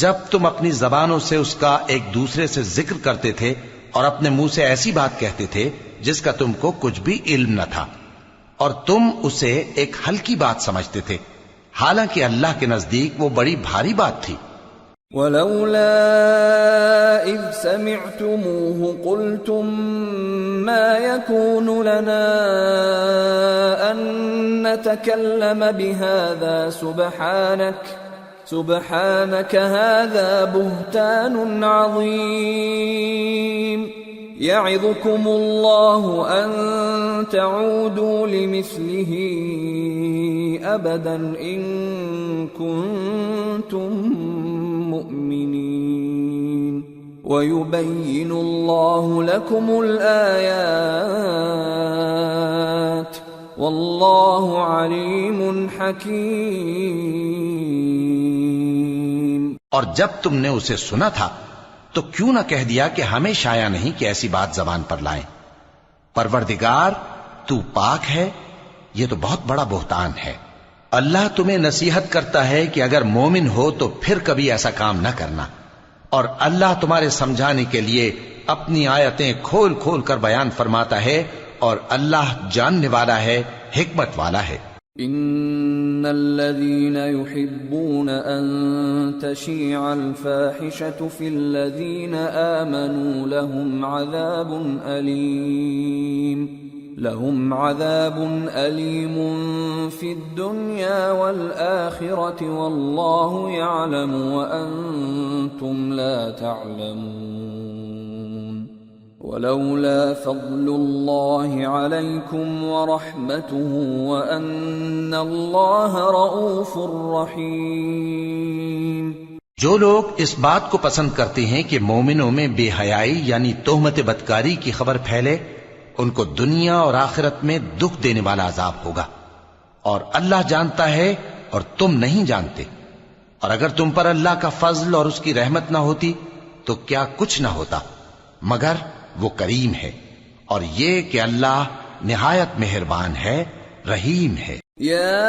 جب تم اپنی زبانوں سے اس کا ایک دوسرے سے ذکر کرتے تھے اور اپنے منہ سے ایسی بات کہتے تھے جس کا تم کو کچھ بھی علم نہ تھا، اور تم اسے ایک ہلکی بات سمجھتے تھے، حالانکہ اللہ کے نزدیک وہ بڑی بھاری بات تھی۔ ولولا اذ سمعتموه قلتم ما يكون لنا ان نتكلم بهذا سبحانك هذا بهتان عظيم يعظكم الله ان تعودوا لمثله ابدا ان كنتم مؤمنين ويبين الله لكم الآيات والله عليم حكيم۔ اور جب تم نے اسے سنا تھا تو کیوں نہ کہہ دیا کہ ہمیں شایع نہیں کہ ایسی بات زبان پر لائیں؟ پروردگار تو پاک ہے، یہ تو بہت بڑا بہتان ہے۔ اللہ تمہیں نصیحت کرتا ہے کہ اگر مومن ہو تو پھر کبھی ایسا کام نہ کرنا، اور اللہ تمہارے سمجھانے کے لیے اپنی آیتیں کھول کھول کر بیان فرماتا ہے، اور اللہ جاننے والا ہے، حکمت والا ہے۔ ان الذين يحبون ان تشيع الفاحشة في الذين آمنوا لهم عذاب أليم لهم عذاب أليم في الدنيا والآخرة والله يعلم وأنتم لا تعلمون ولولا فضل الله عليكم ورحمته وأن الله رؤوف رحيم۔ جو لوگ اس بات کو پسند کرتے ہیں کہ مومنوں میں بے حیائی یعنی تہمت بدکاری کی خبر پھیلے، ان کو دنیا اور آخرت میں دکھ دینے والا عذاب ہوگا، اور اللہ جانتا ہے اور تم نہیں جانتے، اور اگر تم پر اللہ کا فضل اور اس کی رحمت نہ ہوتی تو کیا کچھ نہ ہوتا، مگر وہ کریم ہے، اور یہ کہ اللہ نہایت مہربان ہے، رحیم ہے۔ يا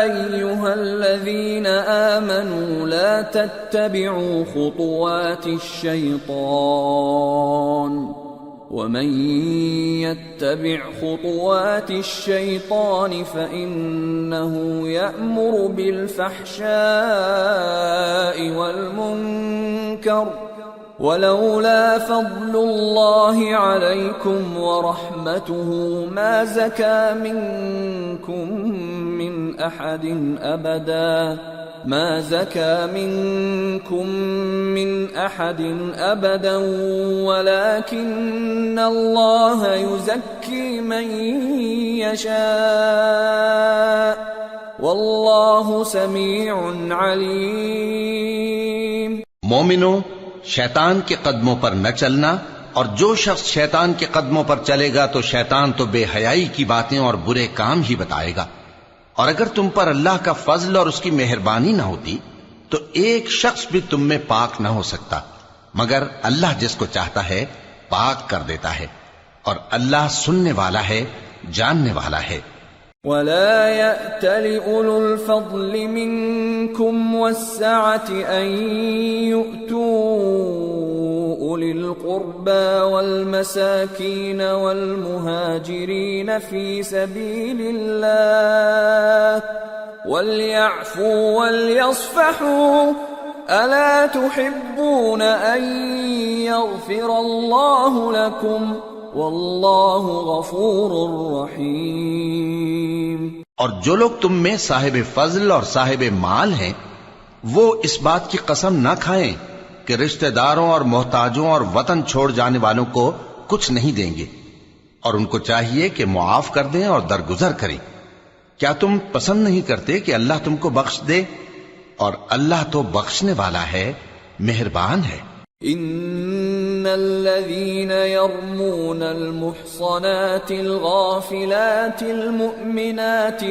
أيها الذين آمنوا لا تتبعوا خطوات الشيطان ومن يتبع خطوات الشيطان فإنه يأمر بالفحشاء والمنكر ولولا فضل الله عليكم ورحمته ما زكى منكم من أحد أبدا ولكن الله يزكي من يشاء والله سميع عليم۔ مومنوں، شیطان کے قدموں پر نہ چلنا، اور جو شخص شیطان کے قدموں پر چلے گا تو شیطان تو بے حیائی کی باتیں اور برے کام ہی بتائے گا، اور اگر تم پر اللہ کا فضل اور اس کی مہربانی نہ ہوتی تو ایک شخص بھی تم میں پاک نہ ہو سکتا، مگر اللہ جس کو چاہتا ہے پاک کر دیتا ہے، اور اللہ سننے والا ہے، جاننے والا ہے۔ ولا يأتل أولو الفضل منكم والسعة أن يؤتوا أولي القربى والمساكين والمهاجرين في سبيل الله وليعفوا وليصفحوا ألا تحبون أن يغفر الله لكم واللہ غفور رحیم۔ اور جو لوگ تم میں صاحب فضل اور صاحب مال ہیں وہ اس بات کی قسم نہ کھائیں کہ رشتہ داروں اور محتاجوں اور وطن چھوڑ جانے والوں کو کچھ نہیں دیں گے، اور ان کو چاہیے کہ معاف کر دیں اور درگزر کریں۔ کیا تم پسند نہیں کرتے کہ اللہ تم کو بخش دے؟ اور اللہ تو بخشنے والا ہے، مہربان ہے۔ ان الذين يرمون المحصنات الغافلات المؤمنات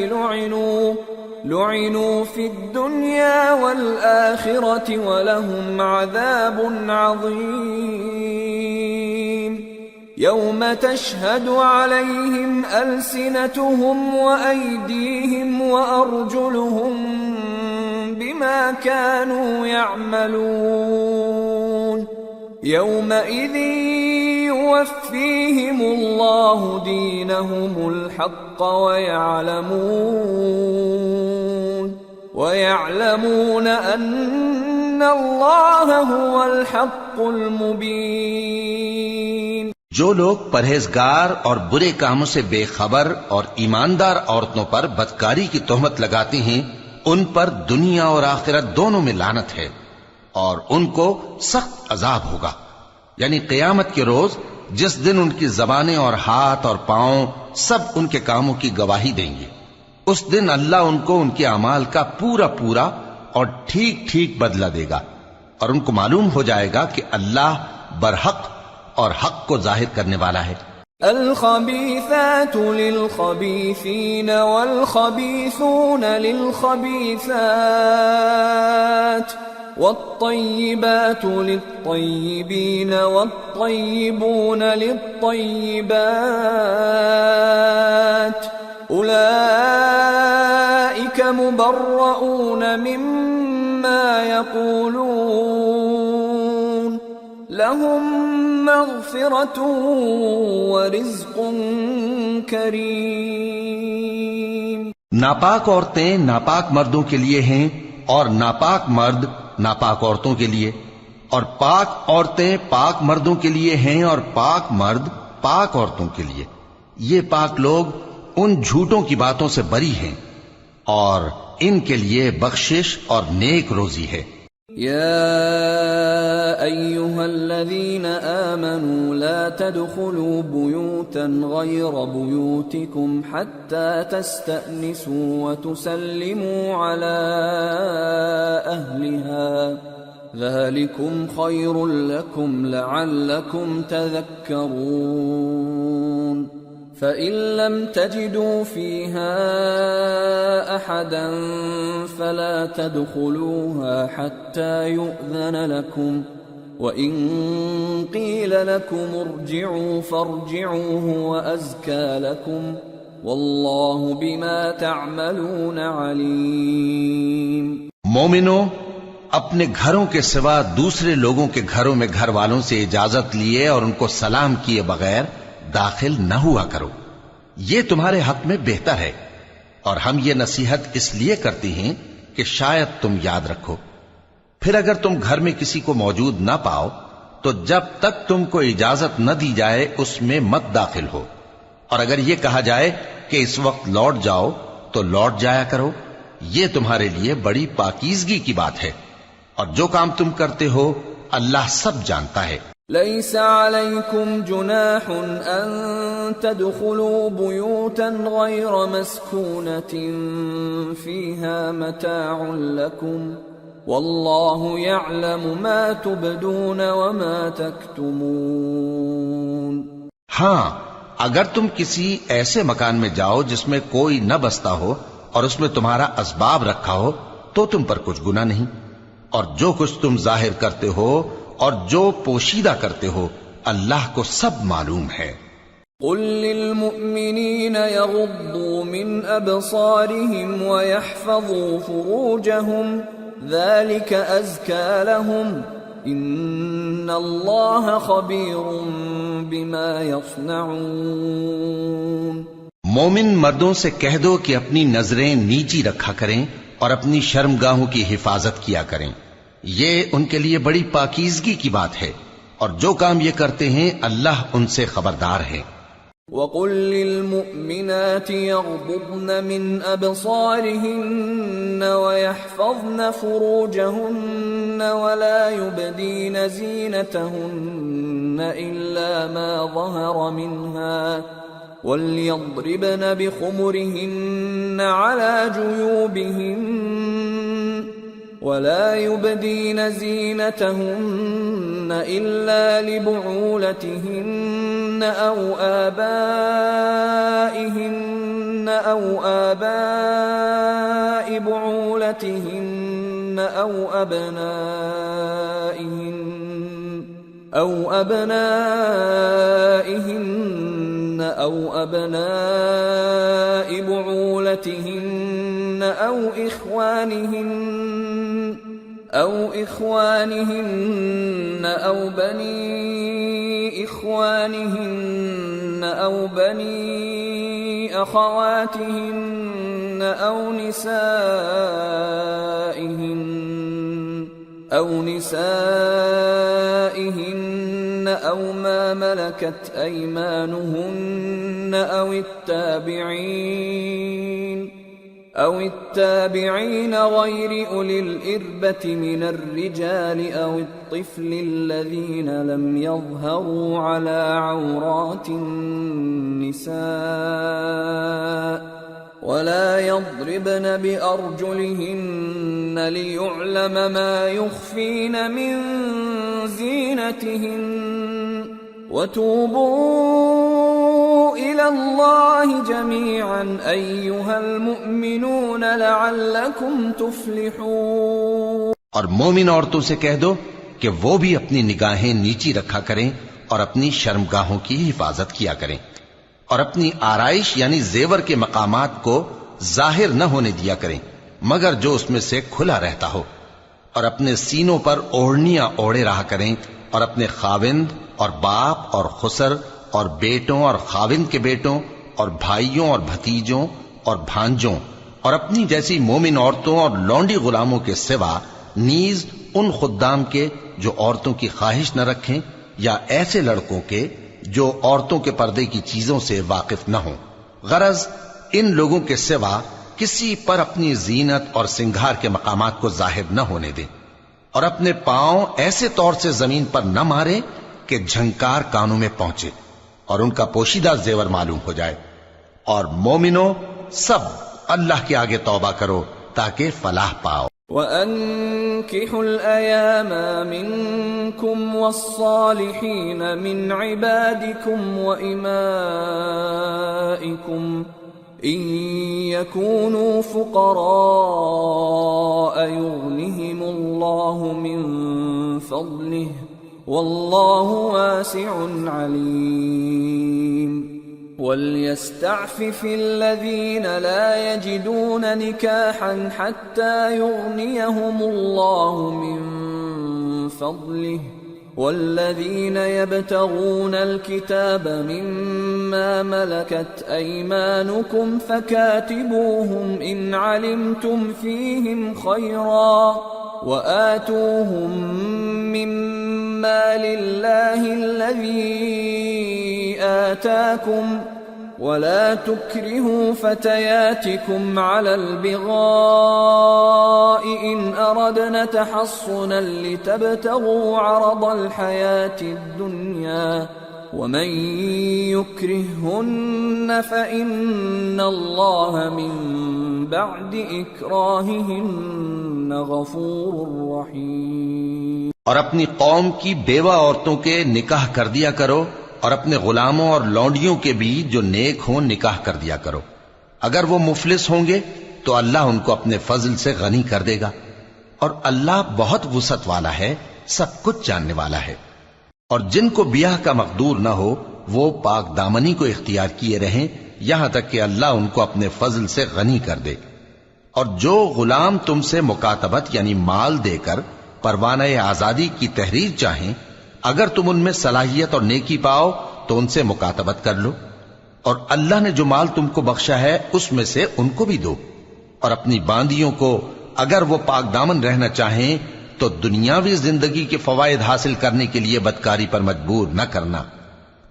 لعنوا في الدنيا والآخرة ولهم عذاب عظيم يوم تشهد عليهم ألسنتهم وأيديهم وأرجلهم بما كانوا يعملون يومئذ يوفيهم الله دينهم الحق ويعلمون أن الله هو الحق المبين۔ جو لوگ پرہیزگار اور برے کاموں سے بے خبر اور ایماندار عورتوں پر بدکاری کی تہمت لگاتے ہیں ان پر دنیا اور آخرت دونوں میں لعنت ہے، اور ان کو سخت عذاب ہوگا، یعنی قیامت کے روز جس دن ان کی زبانیں اور ہاتھ اور پاؤں سب ان کے کاموں کی گواہی دیں گے۔ اس دن اللہ ان کو ان کے اعمال کا پورا پورا اور ٹھیک ٹھیک بدلہ دے گا، اور ان کو معلوم ہو جائے گا کہ اللہ برحق اور حق کو ظاہر کرنے والا ہے۔ الخبيثات للخبيثين والخبيثون للخبيثات والطيبات للطيبين والطيبون للطيبات أولئك مبرؤون مما يقولون لهم مغفرة ورزق کریم۔ ناپاک عورتیں ناپاک مردوں کے لیے ہیں، اور ناپاک مرد ناپاک عورتوں کے لیے، اور پاک عورتیں پاک مردوں کے لیے ہیں، اور پاک مرد پاک عورتوں کے لیے۔ یہ پاک لوگ ان جھوٹوں کی باتوں سے بری ہیں اور ان کے لیے بخشش اور نیک روزی ہے۔ يا أيها الذين آمنوا لا تدخلوا بيوتا غير بيوتكم حتى تستأنسوا وتسلموا على أهلها ذلكم خير لكم لعلكم تذكرون فإن لم تجدوا فيها أحدا فلا تدخلوها حتى يؤذن لكم وإن قيل لكم ارجعوا فارجعوا هو أزكى لكم والله بما تعملون عليم۔ مومنو، اپنے گھروں کے سوا دوسرے لوگوں کے گھروں میں گھر والوں سے اجازت لیے اور ان کو سلام کیے بغیر داخل نہ ہوا کرو، یہ تمہارے حق میں بہتر ہے، اور ہم یہ نصیحت اس لیے کرتے ہیں کہ شاید تم یاد رکھو۔ پھر اگر تم گھر میں کسی کو موجود نہ پاؤ تو جب تک تم کو اجازت نہ دی جائے اس میں مت داخل ہو، اور اگر یہ کہا جائے کہ اس وقت لوٹ جاؤ تو لوٹ جایا کرو، یہ تمہارے لیے بڑی پاکیزگی کی بات ہے، اور جو کام تم کرتے ہو اللہ سب جانتا ہے۔ ليس عليكم جناح أن تدخلوا بيوتا غير مسكونة فيها متاع لكم والله يعلم ما تبدون وما تكتمون۔ ہاں، اگر تم کسی ایسے مکان میں جاؤ جس میں کوئی نہ بستا ہو اور اس میں تمہارا اسباب رکھا ہو تو تم پر کچھ گناہ نہیں، اور جو کچھ تم ظاہر کرتے ہو اور جو پوشیدہ کرتے ہو اللہ کو سب معلوم ہے۔ قل للمؤمنین یغضوا من ابصارهم ویحفظوا فروجهم ذلك ازکى لهم ان اللہ خبیر بما یصنعون۔ مومن مردوں سے کہہ دو کہ اپنی نظریں نیچی رکھا کریں اور اپنی شرمگاہوں کی حفاظت کیا کریں، یہ ان کے لیے بڑی پاکیزگی کی بات ہے، اور جو کام یہ کرتے ہیں اللہ ان سے خبردار ہے۔ وَقُلْ لِلْمُؤْمِنَاتِ يَغْضُضْنَ مِنْ أَبْصَارِهِنَّ وَيَحْفَظْنَ فُرُوجَهُنَّ وَلَا يُبْدِينَ زِينَتَهُنَّ إِلَّا مَا ظَهَرَ مِنْهَا وَلْيَضْرِبْنَ بِخُمُرِهِنَّ عَلَى جُيُوبِهِنَّ ولا يبدين زينتهن إلا لبعولتهن أو آبائهن أو آباء بعولتهن أو أبنائهن أو أبناء بعولتهن أو إخوانهن أو بني إخوانهن أو بني أخواتهن أو نسائهن أو ما ملكت أيمانهن أو التابعين غير أولي الإربة من الرجال أو الطفل الذين لم يظهروا على عورات النساء ولا يضربن بأرجلهن ليعلم ما يخفين من زينتهن وتوبوا إلى الله جميعا أيها المؤمنون لعلكم تفلحون۔ اور مومن عورتوں سے کہہ دو کہ وہ بھی اپنی نگاہیں نیچی رکھا کریں اور اپنی شرمگاہوں کی حفاظت کیا کریں، اور اپنی آرائش یعنی زیور کے مقامات کو ظاہر نہ ہونے دیا کریں مگر جو اس میں سے کھلا رہتا ہو، اور اپنے سینوں پر اوڑھنیاں اوڑھے رہا کریں، اور اپنے خاوند اور باپ اور خسر اور بیٹوں اور خاوند کے بیٹوں اور بھائیوں اور بھتیجوں اور بھانجوں اور اپنی جیسی مومن عورتوں اور لونڈی غلاموں کے سوا نیز ان خدام کے جو عورتوں کی خواہش نہ رکھیں، یا ایسے لڑکوں کے جو عورتوں کے پردے کی چیزوں سے واقف نہ ہوں، غرض ان لوگوں کے سوا کسی پر اپنی زینت اور سنگھار کے مقامات کو ظاہر نہ ہونے دیں، اور اپنے پاؤں ایسے طور سے زمین پر نہ مارے کہ جھنکار کانوں میں پہنچے اور ان کا پوشیدہ زیور معلوم ہو جائے۔ اور مومنو، سب اللہ کے آگے توبہ کرو تاکہ فلاح پاؤ۔ وَأَنكِحُوا الْأَيَامَ مِنكُمْ وَالصَّالِحِينَ مِنْ عِبَادِكُمْ وَإِمَائِكُمْ إِنْ يَكُونُوا فُقَرَاءَ يُغْنِهِمُ اللَّهُ مِنْ فَضْلِهِ وَاللَّهُ وَاسِعٌ عَلِيمٌ۔ وَلْيَسْتَعْفِفِ الَّذِينَ لَا يَجِدُونَ نِكَاحًا حَتَّى يُغْنِيَهُمُ اللَّهُ مِنْ فَضْلِهِ وَالَّذِينَ يَبْتَغُونَ الْكِتَابَ مِمَّا مَلَكَتْ أَيْمَانُكُمْ فَكَاتِبُوهُمْ إِنْ عَلِمْتُمْ فِيهِمْ خَيْرًا وَآتُوهُمْ مِمَّا لِلَّهِ الَّذِي آتاكم ولا تكرهوا فتياتكم على البغاء إن أردنا تحصنا لتبتغوا عرض الحياة الدنيا ومن يكرههن فإن الله من بعد إكراههن غفور رحيم۔ اور اپنی قوم کی بیوہ عورتوں کے نکاح کر دیا کرو، اور اپنے غلاموں اور لونڈیوں کے بھی جو نیک ہوں نکاح کر دیا کرو۔ اگر وہ مفلس ہوں گے تو اللہ ان کو اپنے فضل سے غنی کر دے گا، اور اللہ بہت وسعت والا ہے، سب کچھ جاننے والا ہے۔ اور جن کو بیاہ کا مقدور نہ ہو وہ پاک دامنی کو اختیار کیے رہیں یہاں تک کہ اللہ ان کو اپنے فضل سے غنی کر دے۔ اور جو غلام تم سے مکاتبت یعنی مال دے کر پروانہ آزادی کی تحریر چاہیں، اگر تم ان میں صلاحیت اور نیکی پاؤ تو ان سے مکاتبت کر لو، اور اللہ نے جو مال تم کو بخشا ہے اس میں سے ان کو بھی دو۔ اور اپنی باندیوں کو اگر وہ پاک دامن رہنا چاہیں تو دنیاوی زندگی کے فوائد حاصل کرنے کے لیے بدکاری پر مجبور نہ کرنا،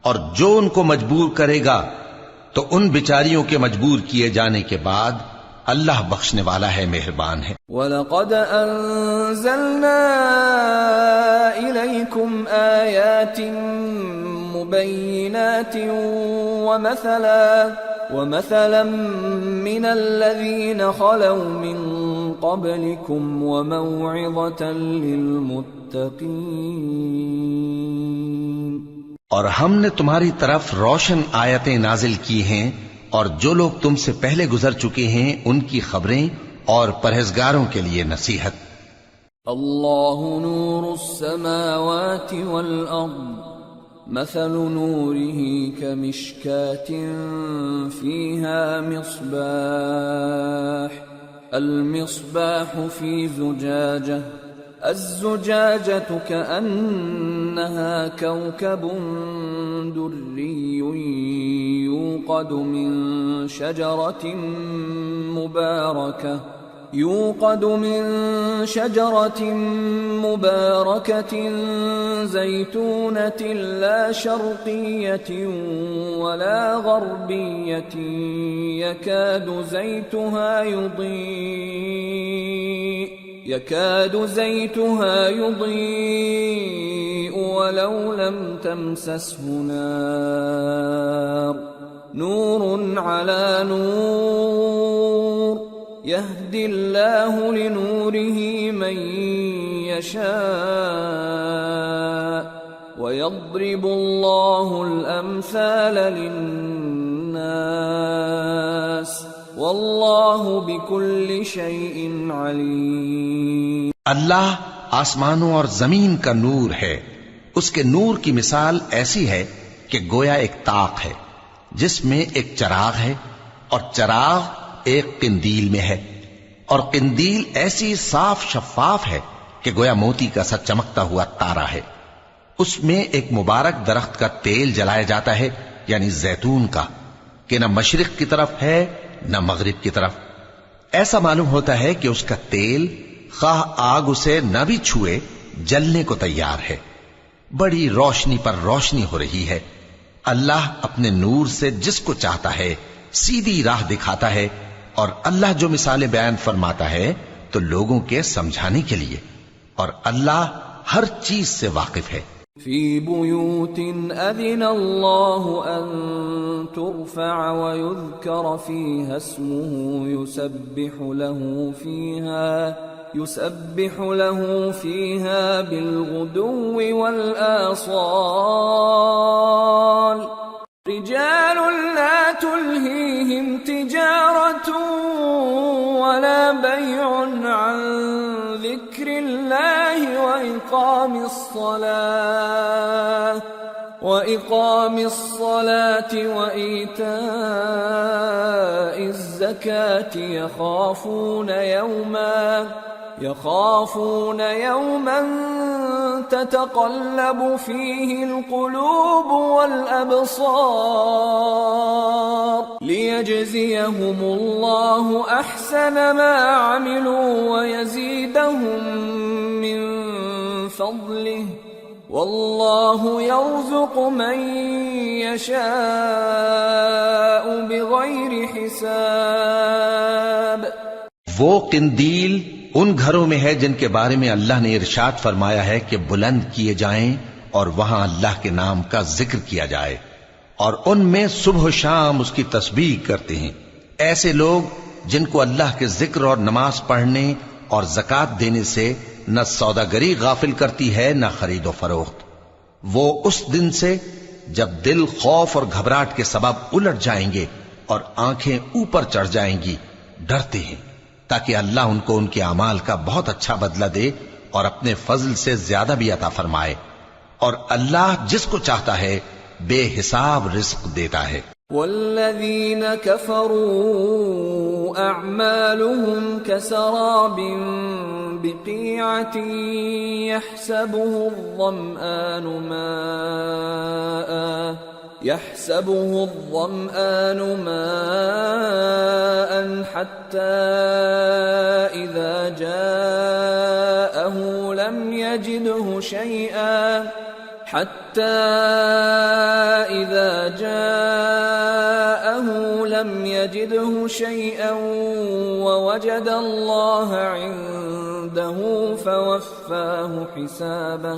اور جو ان کو مجبور کرے گا تو ان بیچاریوں کے مجبور کیے جانے کے بعد اللہ بخشنے والا ہے، مہربان ہے۔ وَلَقَدْ أَنزَلْنَا إِلَيْكُمْ آيَاتٍ مُبَيِّنَاتٍ وَمَثَلًا مِّنَ الَّذِينَ خَلَوْا مِن قَبْلِكُمْ وَمَوْعِظَةً لِّلْمُتَّقِينَ۔ اور ہم نے تمہاری طرف روشن آیتیں نازل کی ہیں، اور جو لوگ تم سے پہلے گزر چکے ہیں ان کی خبریں اور پرہیزگاروں کے لیے نصیحت۔ اللہ نور السماوات والارض مثل نوره كمشكاة فيها مصباح المصباح في زجاجة الزجاجة كأنها كوكب دري يوقد من شجرة مباركة زيتونة لا شرقية ولا غربية يكاد زيتها يضيء ولو لم تمسسه نار نور على نور يهدي الله لنوره من يشاء ويضرب الله الأمثال للناس واللہ بکل شیء علیم۔ اللہ آسمانوں اور زمین کا نور ہے، اس کے نور کی مثال ایسی ہے کہ گویا ایک طاق ہے جس میں ایک چراغ ہے، اور چراغ ایک قندیل میں ہے، اور قندیل ایسی صاف شفاف ہے کہ گویا موتی کا سا چمکتا ہوا تارا ہے۔ اس میں ایک مبارک درخت کا تیل جلایا جاتا ہے، یعنی زیتون کا، کہ نہ مشرق کی طرف ہے نہ مغرب کی طرف۔ ایسا معلوم ہوتا ہے کہ اس کا تیل خواہ آگ اسے نہ بھی چھوئے جلنے کو تیار ہے۔ بڑی روشنی پر روشنی ہو رہی ہے، اللہ اپنے نور سے جس کو چاہتا ہے سیدھی راہ دکھاتا ہے، اور اللہ جو مثالیں بیان فرماتا ہے تو لوگوں کے سمجھانے کے لیے، اور اللہ ہر چیز سے واقف ہے۔ فی بیوت اذن اللہ ان ترفع ویذکر فیہا اسمہ يسبح له فيها بالغدو والآصال رجال لا تلهيهم تجارة ولا بيع عن ذكر الله وإقام الصلاة وإيتاء الزكاة يخافون يوما تتقلب فيه القلوب والأبصار ليجزيهم الله أحسن ما عملوا ويزيدهم من فضله واللہ یرزق من یشاء بغیر حساب۔ وہ قندیل ان گھروں میں ہے جن کے بارے میں اللہ نے ارشاد فرمایا ہے کہ بلند کیے جائیں اور وہاں اللہ کے نام کا ذکر کیا جائے، اور ان میں صبح و شام اس کی تسبیح کرتے ہیں۔ ایسے لوگ جن کو اللہ کے ذکر اور نماز پڑھنے اور زکوٰۃ دینے سے نہ سوداگری غافل کرتی ہے نہ خرید و فروخت، وہ اس دن سے جب دل خوف اور گھبراہٹ کے سبب الٹ جائیں گے اور آنکھیں اوپر چڑھ جائیں گی ڈرتے ہیں، تاکہ اللہ ان کو ان کے اعمال کا بہت اچھا بدلہ دے اور اپنے فضل سے زیادہ بھی عطا فرمائے، اور اللہ جس کو چاہتا ہے بے حساب رزق دیتا ہے۔ والذین کفروا اعمالهم کسراب بقیعة يحسبه الظمآن ماء حتى إذا جاءه لم يجده شيئا ووجد الله عنده فوفاه حسابه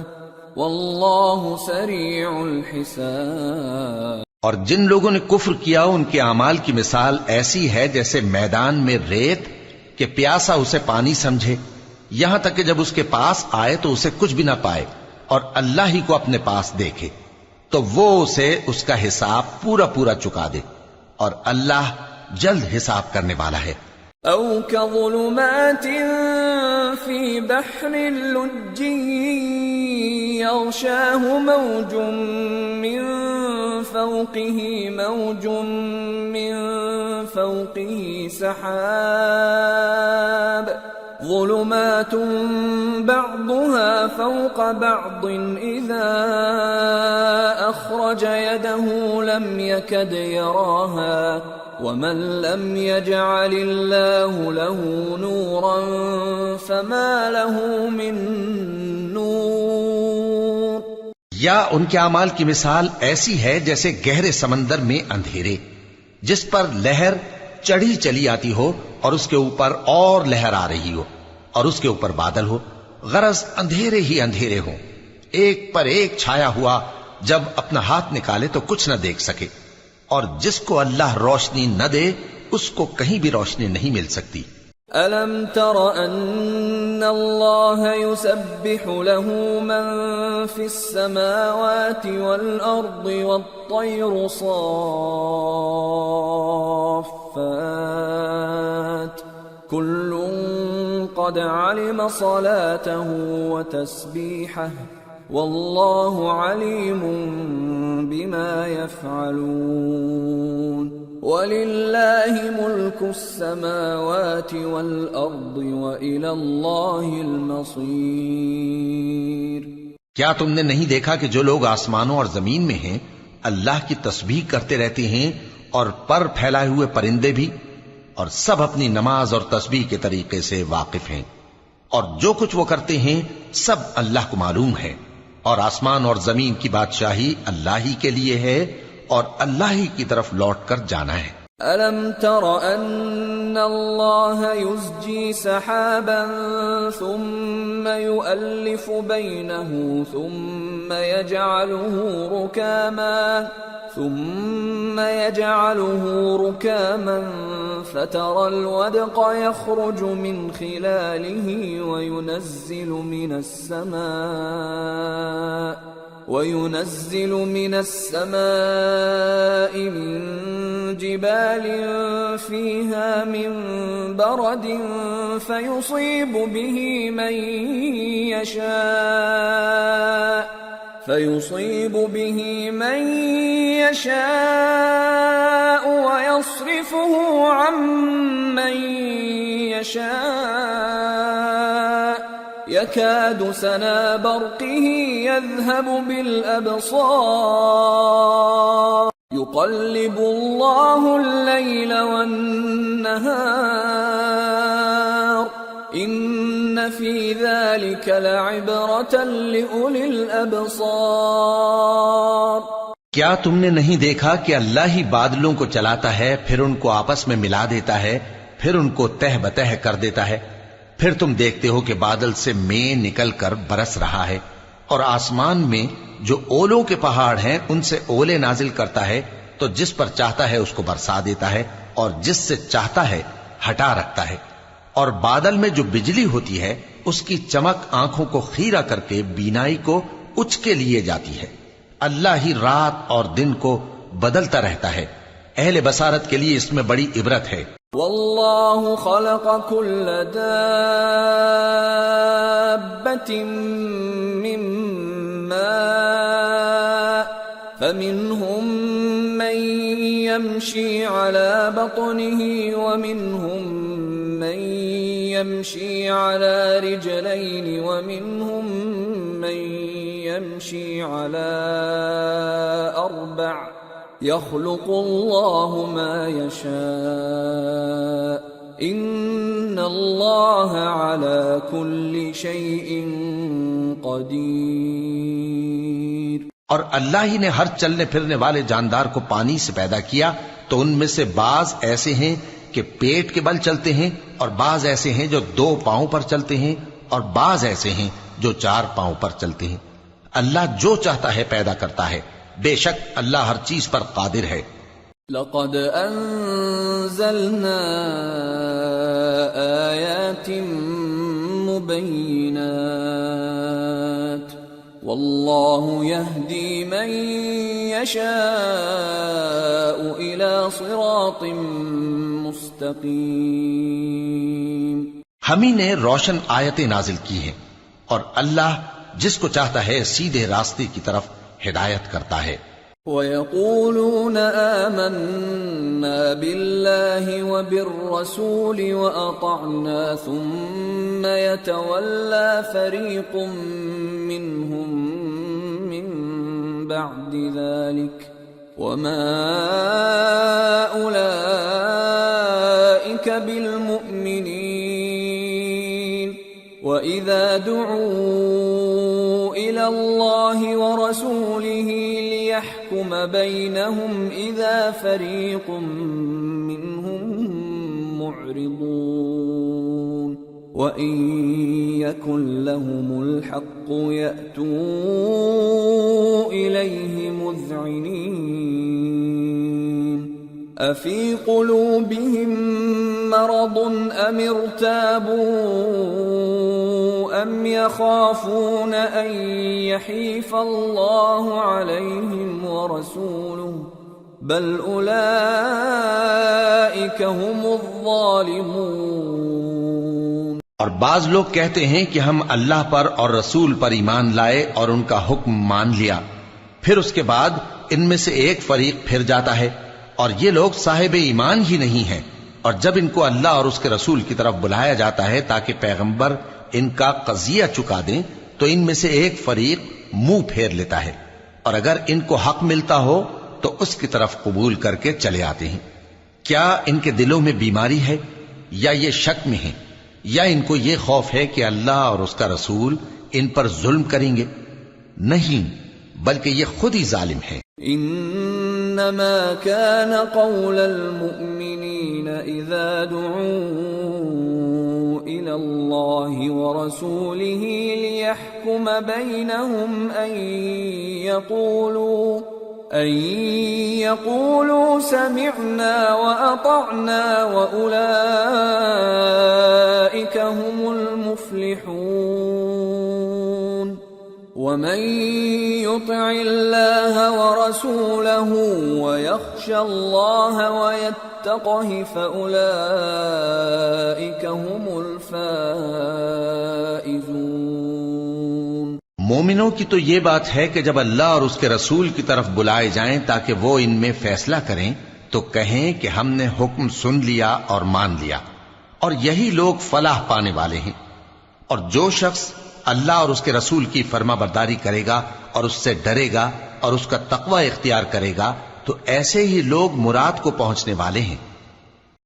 واللہ سریع الحساب۔ اور جن لوگوں نے کفر کیا ان کے اعمال کی مثال ایسی ہے جیسے میدان میں ریت کہ پیاسا اسے پانی سمجھے، یہاں تک کہ جب اس کے پاس آئے تو اسے کچھ بھی نہ پائے اور اللہ ہی کو اپنے پاس دیکھے تو وہ اسے اس کا حساب پورا پورا چکا دے، اور اللہ جلد حساب کرنے والا ہے۔ او كظلمات في بحر لجي يغشاه موج من فوقه سحاب ظلمات بعضها فوق بعض إذا أخرج يده لم يكد يراها ومن لم يجعل الله له نورا فما له من نور۔ یا ان کے اعمال کی مثال ایسی ہے جیسے گہرے سمندر میں اندھیرے جس پر لہر چڑھی چلی آتی ہو اور اس کے اوپر اور لہر آ رہی ہو اور اس کے اوپر بادل ہو، غرض اندھیرے ہی اندھیرے ہوں، ایک پر ایک چھایا ہوا، جب اپنا ہاتھ نکالے تو کچھ نہ دیکھ سکے، اور جس کو اللہ روشنی نہ دے اس کو کہیں بھی روشنی نہیں مل سکتی۔ أَلَمْ تَرَ أَنَّ اللَّهَ يُسَبِّحُ لَهُ مَن فِي السَّمَاوَاتِ وَالْأَرْضِ وَالطَّيْرُ صَافَّاتٍ كُلٌّ قَدْ عَلِمَ صَلَاتَهُ وَتَسْبِيحَهُ وَاللَّهُ عَلِيمٌ بِمَا يَفْعَلُونَ۔ وَلِلَّهِ مُلْكُ السَّمَاوَاتِ وَالْأَرْضِ وَإِلَى اللَّهِ الْمَصِيرُ۔ کیا تم نے نہیں دیکھا کہ جو لوگ آسمانوں اور زمین میں ہیں اللہ کی تسبیح کرتے رہتے ہیں، اور پر پھیلائے ہوئے پرندے بھی، اور سب اپنی نماز اور تسبیح کے طریقے سے واقف ہیں، اور جو کچھ وہ کرتے ہیں سب اللہ کو معلوم ہے، اور آسمان اور زمین کی بادشاہی اللہ ہی کے لیے ہے، اور اللہ ہی کی طرف لوٹ کر جانا ہے۔ أَلَمْ تَرَ أَنَّ اللَّهَ يُزْجِي سَحَابًا ثُمَّ يُؤَلِّفُ بَيْنَهُ ثُمَّ يَجْعَلُهُ رُكَامًا فَتَرَى الْوَدْقَ يَخْرُجُ مِنْ خِلَالِهِ وينزل من السماء من جبال فيها من برد فيصيب به من يشاء ويصرفه عن من يشاء يكاد سنا برقه يذهب بالأبصار يقلب الله الليل والنهار إن في ذلك لعبرة لأولي الأبصار۔ کیا تم نے نہیں دیکھا کہ اللہ ہی بادلوں کو چلاتا ہے، پھر ان کو آپس میں ملا دیتا ہے، پھر ان کو تہ بتہ کر دیتا ہے، پھر تم دیکھتے ہو کہ بادل سے مے نکل کر برس رہا ہے، اور آسمان میں جو اولوں کے پہاڑ ہیں ان سے اولے نازل کرتا ہے، تو جس پر چاہتا ہے اس کو برسا دیتا ہے اور جس سے چاہتا ہے ہٹا رکھتا ہے، اور بادل میں جو بجلی ہوتی ہے اس کی چمک آنکھوں کو خیرہ کر کے بینائی کو اچ کے لیے جاتی ہے۔ اللہ ہی رات اور دن کو بدلتا رہتا ہے، اہل بصارت کے لیے اس میں بڑی عبرت ہے۔ واللہ خلق كل دابة من ماء فمنهم من يمشي على بطنه ومنهم من يمشي على رجلين ومنهم من يمشي على أربع يخلق الله ما يشاء ان اللہ على كل شيء قدیر۔ اور اللہ ہی نے ہر چلنے پھرنے والے جاندار کو پانی سے پیدا کیا، تو ان میں سے بعض ایسے ہیں کہ پیٹ کے بل چلتے ہیں، اور بعض ایسے ہیں جو 2 پاؤں پر چلتے ہیں، اور بعض ایسے ہیں جو 4 پاؤں پر چلتے ہیں۔ اللہ جو چاہتا ہے پیدا کرتا ہے، بے شک اللہ ہر چیز پر قادر ہے۔ لقد انزلنا آیات مبینات واللہ یہدی من یشاء الى صراط مستقیم۔ ہم ہی نے روشن آیتیں نازل کی ہیں، اور اللہ جس کو چاہتا ہے سیدھے راستے کی طرف ہدایت کرتا ہے۔ وَيَقُولُونَ آمَنَّا بِاللَّهِ وَبِالرَّسُولِ وَأَطَعْنَا ثُمَّ يَتَوَلَّى فَرِيقٌ مِّنْهُمْ مِّن بَعْدِ ذَلِكَ وَمَا أُولَئِكَ بِالْمُؤْمِنِينَ وَإِذَا دُعُوا إِلَى اللَّهِ وَرَسُولِهِ لِيَحْكُمَ بَيْنَهُمْ إِذَا فَرِيقٌ مِّنْهُمْ مُعْرِضُونَ وَإِن يَكُن لَّهُمُ الْحَقُّ يَأْتُوا إِلَيْهِ مُذْعِنِينَ أَفِي قُلُوبِهِم مَّرَضٌ أَمِ ارْتَابُوا أَمْ يَخَافُونَ أَن يَحِيفَ اللَّهُ عَلَيْهِمْ وَرَسُولُهُ بَلْ أُولَئِكَ هُمُ الظَّالِمُونَ۔ اور بعض لوگ کہتے ہیں کہ ہم اللہ پر اور رسول پر ایمان لائے اور ان کا حکم مان لیا، پھر اس کے بعد ان میں سے ایک فریق پھر جاتا ہے، اور یہ لوگ صاحب ایمان ہی نہیں ہیں، اور جب ان کو اللہ اور اس کے رسول کی طرف بلایا جاتا ہے تاکہ پیغمبر ان کا قضیہ چکا دیں، تو ان میں سے ایک فریق منہ پھیر لیتا ہے، اور اگر ان کو حق ملتا ہو تو اس کی طرف قبول کر کے چلے آتے ہیں۔ کیا ان کے دلوں میں بیماری ہے، یا یہ شک میں ہیں، یا ان کو یہ خوف ہے کہ اللہ اور اس کا رسول ان پر ظلم کریں گے؟ نہیں، بلکہ یہ خود ہی ظالم ہیں۔ ان إنما كان قول المؤمنين إذا دعوا إلى الله ورسوله ليحكم بينهم أن يقولوا سمعنا وأطعنا وأولئك هم المفلحون ومن يطع الله ورسوله ويخشى الله ويتقه فأولئك هم الفائزون۔ مومنوں کی تو یہ بات ہے کہ جب اللہ اور اس کے رسول کی طرف بلائے جائیں تاکہ وہ ان میں فیصلہ کریں تو کہیں کہ ہم نے حکم سن لیا اور مان لیا، اور یہی لوگ فلاح پانے والے ہیں۔ اور جو شخص اللہ اور اس کے رسول کی فرما برداری کرے گا اور اس سے ڈرے گا اور اس کا تقوی اختیار کرے گا تو ایسے ہی لوگ مراد کو پہنچنے والے ہیں۔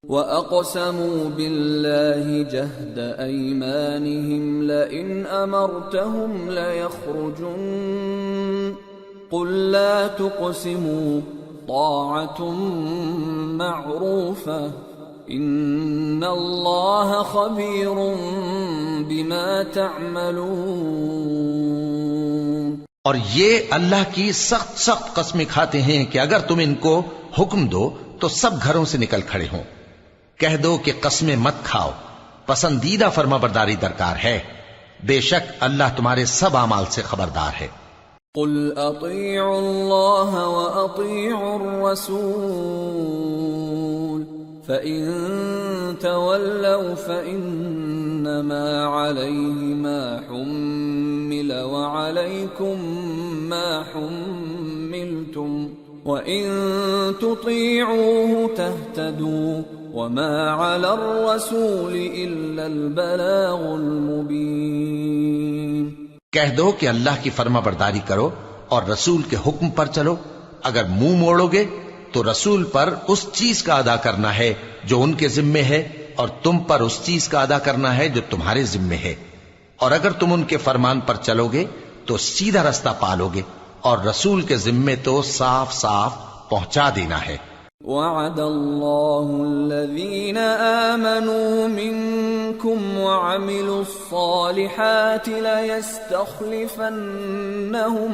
وَأَقْسَمُوا بِاللَّهِ جَهْدَ أَيْمَانِهِمْ لَئِنْ أَمَرْتَهُمْ لَيَخْرُجُنَّ قُلْ لَا تُقْسِمُوا طَاعَةٌ مَّعْرُوفَةٌ إِنَّ اللَّهَ خَبِيرٌ بِمَا تَعْمَلُونَ۔ اور یہ اللہ کی سخت سخت قسمیں کھاتے ہیں کہ اگر تم ان کو حکم دو تو سب گھروں سے نکل کھڑے ہوں۔ کہہ دو کہ قسمیں مت کھاؤ، پسندیدہ فرما برداری درکار ہے، بے شک اللہ تمہارے سب اعمال سے خبردار ہے۔ قل اطیعوا اللہ واطیعوا الرسول فإن تولوا فإنما عليه ما حمل وعليكم ما حملتم وَإِن تُطِيعُوهُ تَهْتَدُوا وَمَا عَلَى الرَّسُولِ إِلَّا الْبَلَاغُ الْمُبِينُ۔ کہہ دو کہ اللہ کی فرما برداری کرو اور رسول کے حکم پر چلو، اگر منہ موڑو گے تو رسول پر اس چیز کا ادا کرنا ہے جو ان کے ذمے ہے اور تم پر اس چیز کا ادا کرنا ہے جو تمہارے ذمے ہے، اور اگر تم ان کے فرمان پر چلو گے تو سیدھا رستہ پالو گے، اور رسول کے ذمے تو صاف صاف پہنچا دینا ہے۔ وعد اللہ الذین آمنوا منکم وعملوا الصالحات لَيَسْتَخْلِفَنَّهُمْ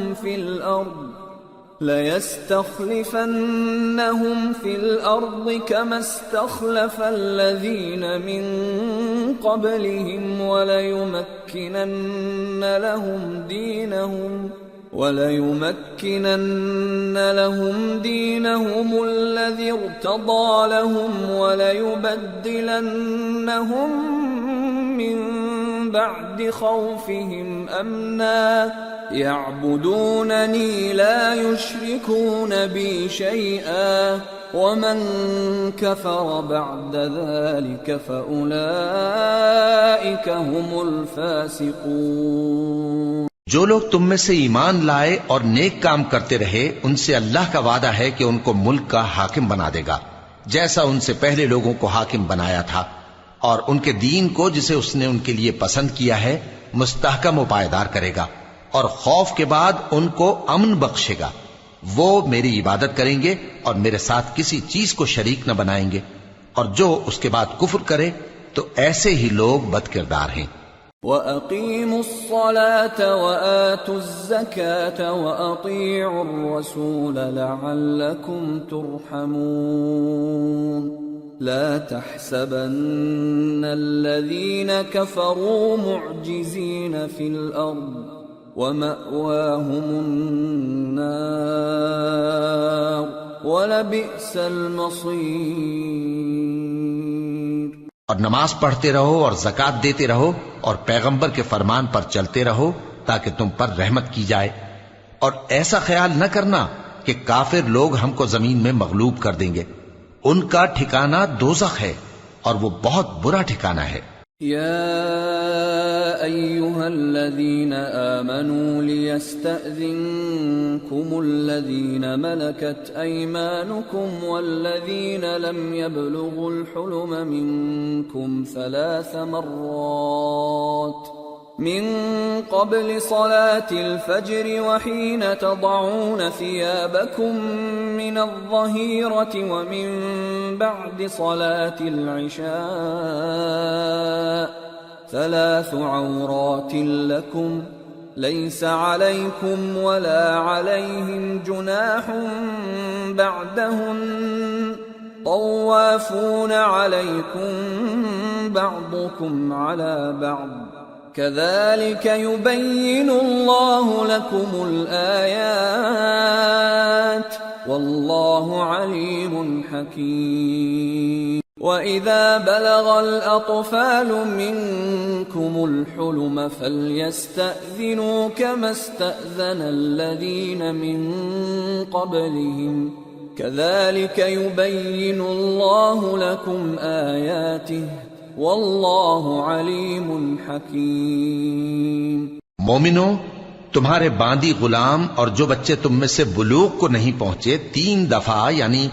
فِي الْأَرْضِ كَمَا اسْتَخْلَفَ الَّذِينَ مِنْ قَبْلِهِمْ وَلَيُمَكِّنَنَّ لَهُمْ دِينَهُمُ الَّذِي ارْتَضَىٰ لَهُمْ وَلَيُبَدِّلَنَّهُمْ مِنْ بَعْدِ خَوْفِهِمْ أَمْنًا يَعْبُدُونَنِي لَا يُشْرِكُونَ بِي شَيْئًا وَمَنْ كَفَرَ بَعْدَ ذَلِكَ فَأُولَئِكَ هُمُ الْفَاسِقُونَ۔ جو لوگ تم میں سے ایمان لائے اور نیک کام کرتے رہے ان سے اللہ کا وعدہ ہے کہ ان کو ملک کا حاکم بنا دے گا، جیسا ان سے پہلے لوگوں کو حاکم بنایا تھا، اور ان کے دین کو جسے اس نے ان کے لیے پسند کیا ہے مستحکم و پائیدار کرے گا، اور خوف کے بعد ان کو امن بخشے گا۔ وہ میری عبادت کریں گے اور میرے ساتھ کسی چیز کو شریک نہ بنائیں گے، اور جو اس کے بعد کفر کرے تو ایسے ہی لوگ بد کردار ہیں۔ وَأَقِيمُوا الصَّلَاةَ وَآتُوا الزَّكَاةَ وَأَطِيعُوا الرَّسُولَ لَعَلَّكُمْ تُرْحَمُونَ لَا تَحْسَبَنَّ الَّذِينَ كَفَرُوا مُعْجِزِينَ فِي الْأَرْضِ وَمَأْوَاهُمُ النَّارُ وَلَبِئْسَ الْمَصِيرُ۔ اور نماز پڑھتے رہو اور زکوٰۃ دیتے رہو اور پیغمبر کے فرمان پر چلتے رہو تاکہ تم پر رحمت کی جائے، اور ایسا خیال نہ کرنا کہ کافر لوگ ہم کو زمین میں مغلوب کر دیں گے، ان کا ٹھکانہ دوزخ ہے اور وہ بہت برا ٹھکانہ ہے۔ یا ایھا الذین آمنوا لیستأذنکم الذین ملکت ایمانکم والذین لم یبلغوا الحلم منکم 3 مرات من قبل صلاة الفجر وحين تضعون ثيابكم من الظهيرة ومن بعد صلاة العشاء 3 عورات لكم ليس عليكم ولا عليهم جناح بعدهن طوافون عليكم بعضكم على بعض كذلك يبين الله لكم الآيات والله عليم حكيم وَإِذَا بَلَغَ الْأَطْفَالُ مِنكُمُ الْحُلُمَ فَلْيَسْتَأْذِنُوا كَمَا اسْتَأْذَنَ الَّذِينَ مِن قَبْلِهِمْ كَذَلِكَ يُبَيِّنُ اللَّهُ لَكُمْ آيَاتِهِ وَاللَّهُ عَلِيمٌ حَكِيمٌ۔ مومنو، تمہارے باندی غلام اور جو بچے تم میں سے بلوغ کو نہیں پہنچے 3 دفعہ یعنی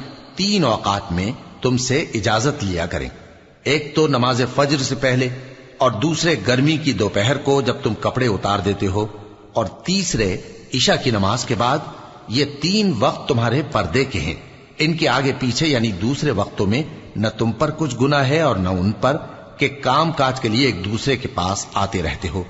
3 اوقات میں تم سے اجازت لیا کریں، ایک تو نماز فجر سے پہلے، اور دوسرے گرمی کی دوپہر کو جب تم کپڑے اتار دیتے ہو، اور تیسرے عشاء کی نماز کے بعد۔ یہ 3 وقت تمہارے پردے کے ہیں، ان کے آگے پیچھے یعنی دوسرے وقتوں میں نہ تم پر کچھ گناہ ہے اور نہ ان پر کہ کام کاج کے لیے ایک دوسرے کے پاس آتے رہتے ہو۔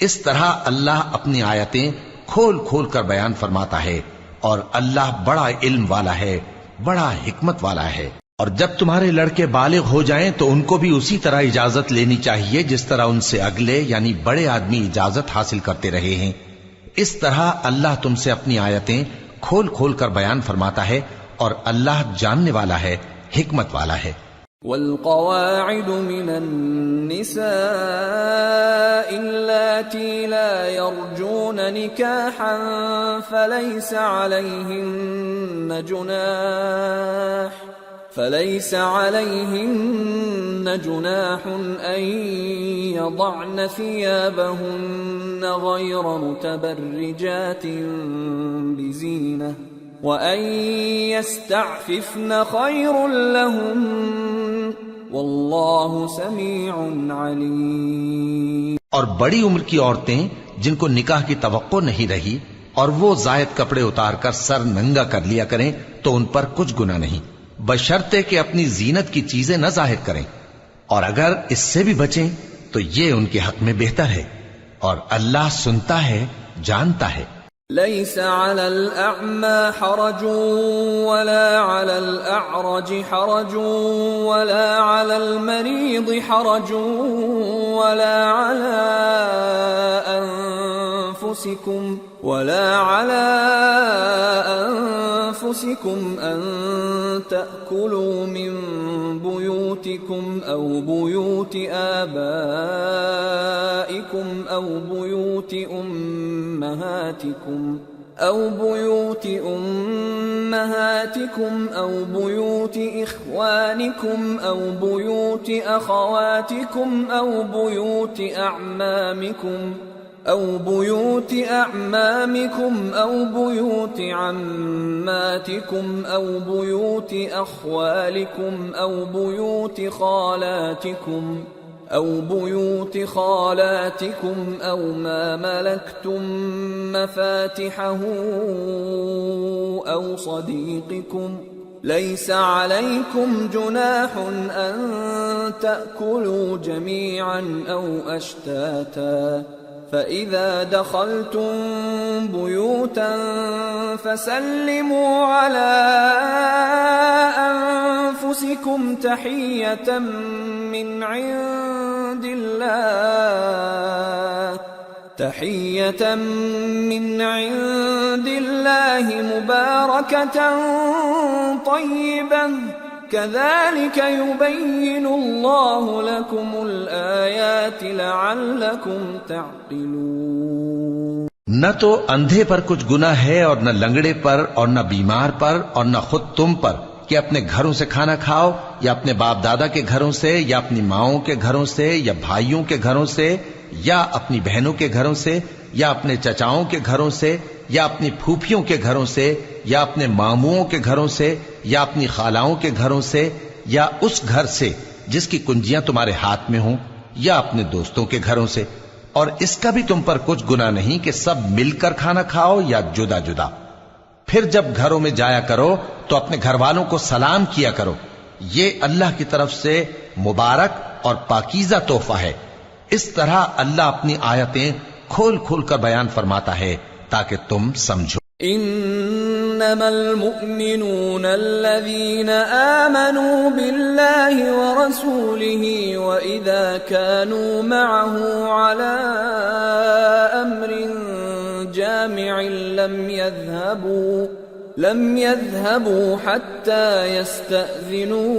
اس طرح اللہ اپنی آیتیں کھول کھول کر بیان فرماتا ہے، اور اللہ بڑا علم والا ہے، بڑا حکمت والا ہے۔ اور جب تمہارے لڑکے بالغ ہو جائیں تو ان کو بھی اسی طرح اجازت لینی چاہیے جس طرح ان سے اگلے یعنی بڑے آدمی اجازت حاصل کرتے رہے ہیں۔ اس طرح اللہ تم سے اپنی آیتیں کھول کھول کر بیان فرماتا ہے، اور اللہ جاننے والا ہے، حکمت والا ہے۔ والقواعد من النساء اللاتي لا يرجون نكاحا فليس عليهن جناح أن يضعن ثيابهن غير متبرجات بزينة وَأَن يَسْتَعْفِفْنَ خَيْرٌ لَهُمْ وَاللَّهُ سَمِيعٌ عَلِيمٌ۔ اور بڑی عمر کی عورتیں جن کو نکاح کی توقع نہیں رہی اور وہ زائد کپڑے اتار کر سر ننگا کر لیا کریں تو ان پر کچھ گناہ نہیں، بشرطے کہ اپنی زینت کی چیزیں نہ ظاہر کریں، اور اگر اس سے بھی بچیں تو یہ ان کے حق میں بہتر ہے، اور اللہ سنتا ہے، جانتا ہے۔ ليس على الأعمى حرج ولا على الأعرج حرج ولا على المريض حرج ولا على أنفسكم أن تأكلوا من بيوتكم أو بيوت آبائكم أو بيوت أمهاتكم أو بيوت إخوانكم أو بيوت أخواتكم أو بيوت أعمامكم أو بيوت عماتكم أو بيوت أخوالكم أو بيوت خالاتكم أو ما ملكتم مفاتحه أو صديقكم ليس عليكم جناح أن تأكلوا جميعا أو أشتاتا فإذا دخلتم بيوتا فسلموا على أنفسكم تحية من عند الله مباركة طيبة كذلك يبين الله لكم الآيات لعلكم تعقلون۔ نہ تو اندھے پر کچھ گناہ ہے اور نہ لنگڑے پر اور نہ بیمار پر اور نہ خود تم پر کہ اپنے گھروں سے کھانا کھاؤ، یا اپنے باپ دادا کے گھروں سے، یا اپنی ماؤں کے گھروں سے، یا بھائیوں کے گھروں سے، یا اپنی بہنوں کے گھروں سے، یا اپنے چچاؤں کے گھروں سے، یا اپنی پھوپھیوں کے گھروں سے، یا اپنے ماموؤں کے گھروں سے، یا اپنی خالاؤں کے گھروں سے، یا اس گھر سے جس کی کنجیاں تمہارے ہاتھ میں ہوں، یا اپنے دوستوں کے گھروں سے۔ اور اس کا بھی تم پر کچھ گناہ نہیں کہ سب مل کر کھانا کھاؤ یا جدا جدا۔ پھر جب گھروں میں جایا کرو تو اپنے گھر والوں کو سلام کیا کرو، یہ اللہ کی طرف سے مبارک اور پاکیزہ تحفہ ہے۔ اس طرح اللہ اپنی آیتیں کھول کھول کر بیان فرماتا ہے تاکہ تم سمجھو۔ انما المؤمنون الذين آمنوا بالله ورسوله واذا كانوا معه على امر جامع لم يذهبوا حتى يستأذنوه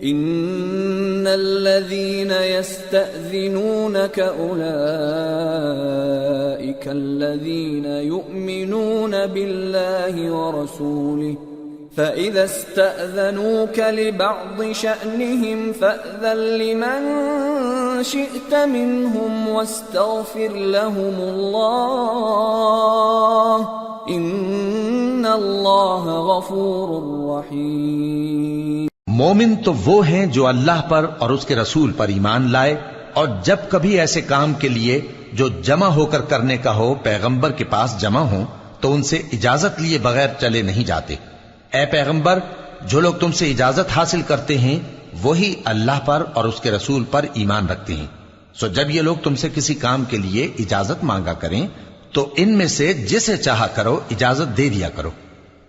ان الذين يستأذنونك اولئك الذين يؤمنون بالله ورسوله فإذا استأذنوك لبعض شأنهم فأذن لمن شئت منهم واستغفر لهم الله إن الله غفور رحيم۔ مومن تو وہ ہیں جو اللہ پر اور اس کے رسول پر ایمان لائے، اور جب کبھی ایسے کام کے لیے جو جمع ہو کر کرنے کا ہو پیغمبر کے پاس جمع ہوں تو ان سے اجازت لیے بغیر چلے نہیں جاتے۔ اے پیغمبر، جو لوگ تم سے اجازت حاصل کرتے ہیں وہی اللہ پر اور اس کے رسول پر ایمان رکھتے ہیں، سو جب یہ لوگ تم سے کسی کام کے لیے اجازت مانگا کریں تو ان میں سے جسے چاہا کرو اجازت دے دیا کرو،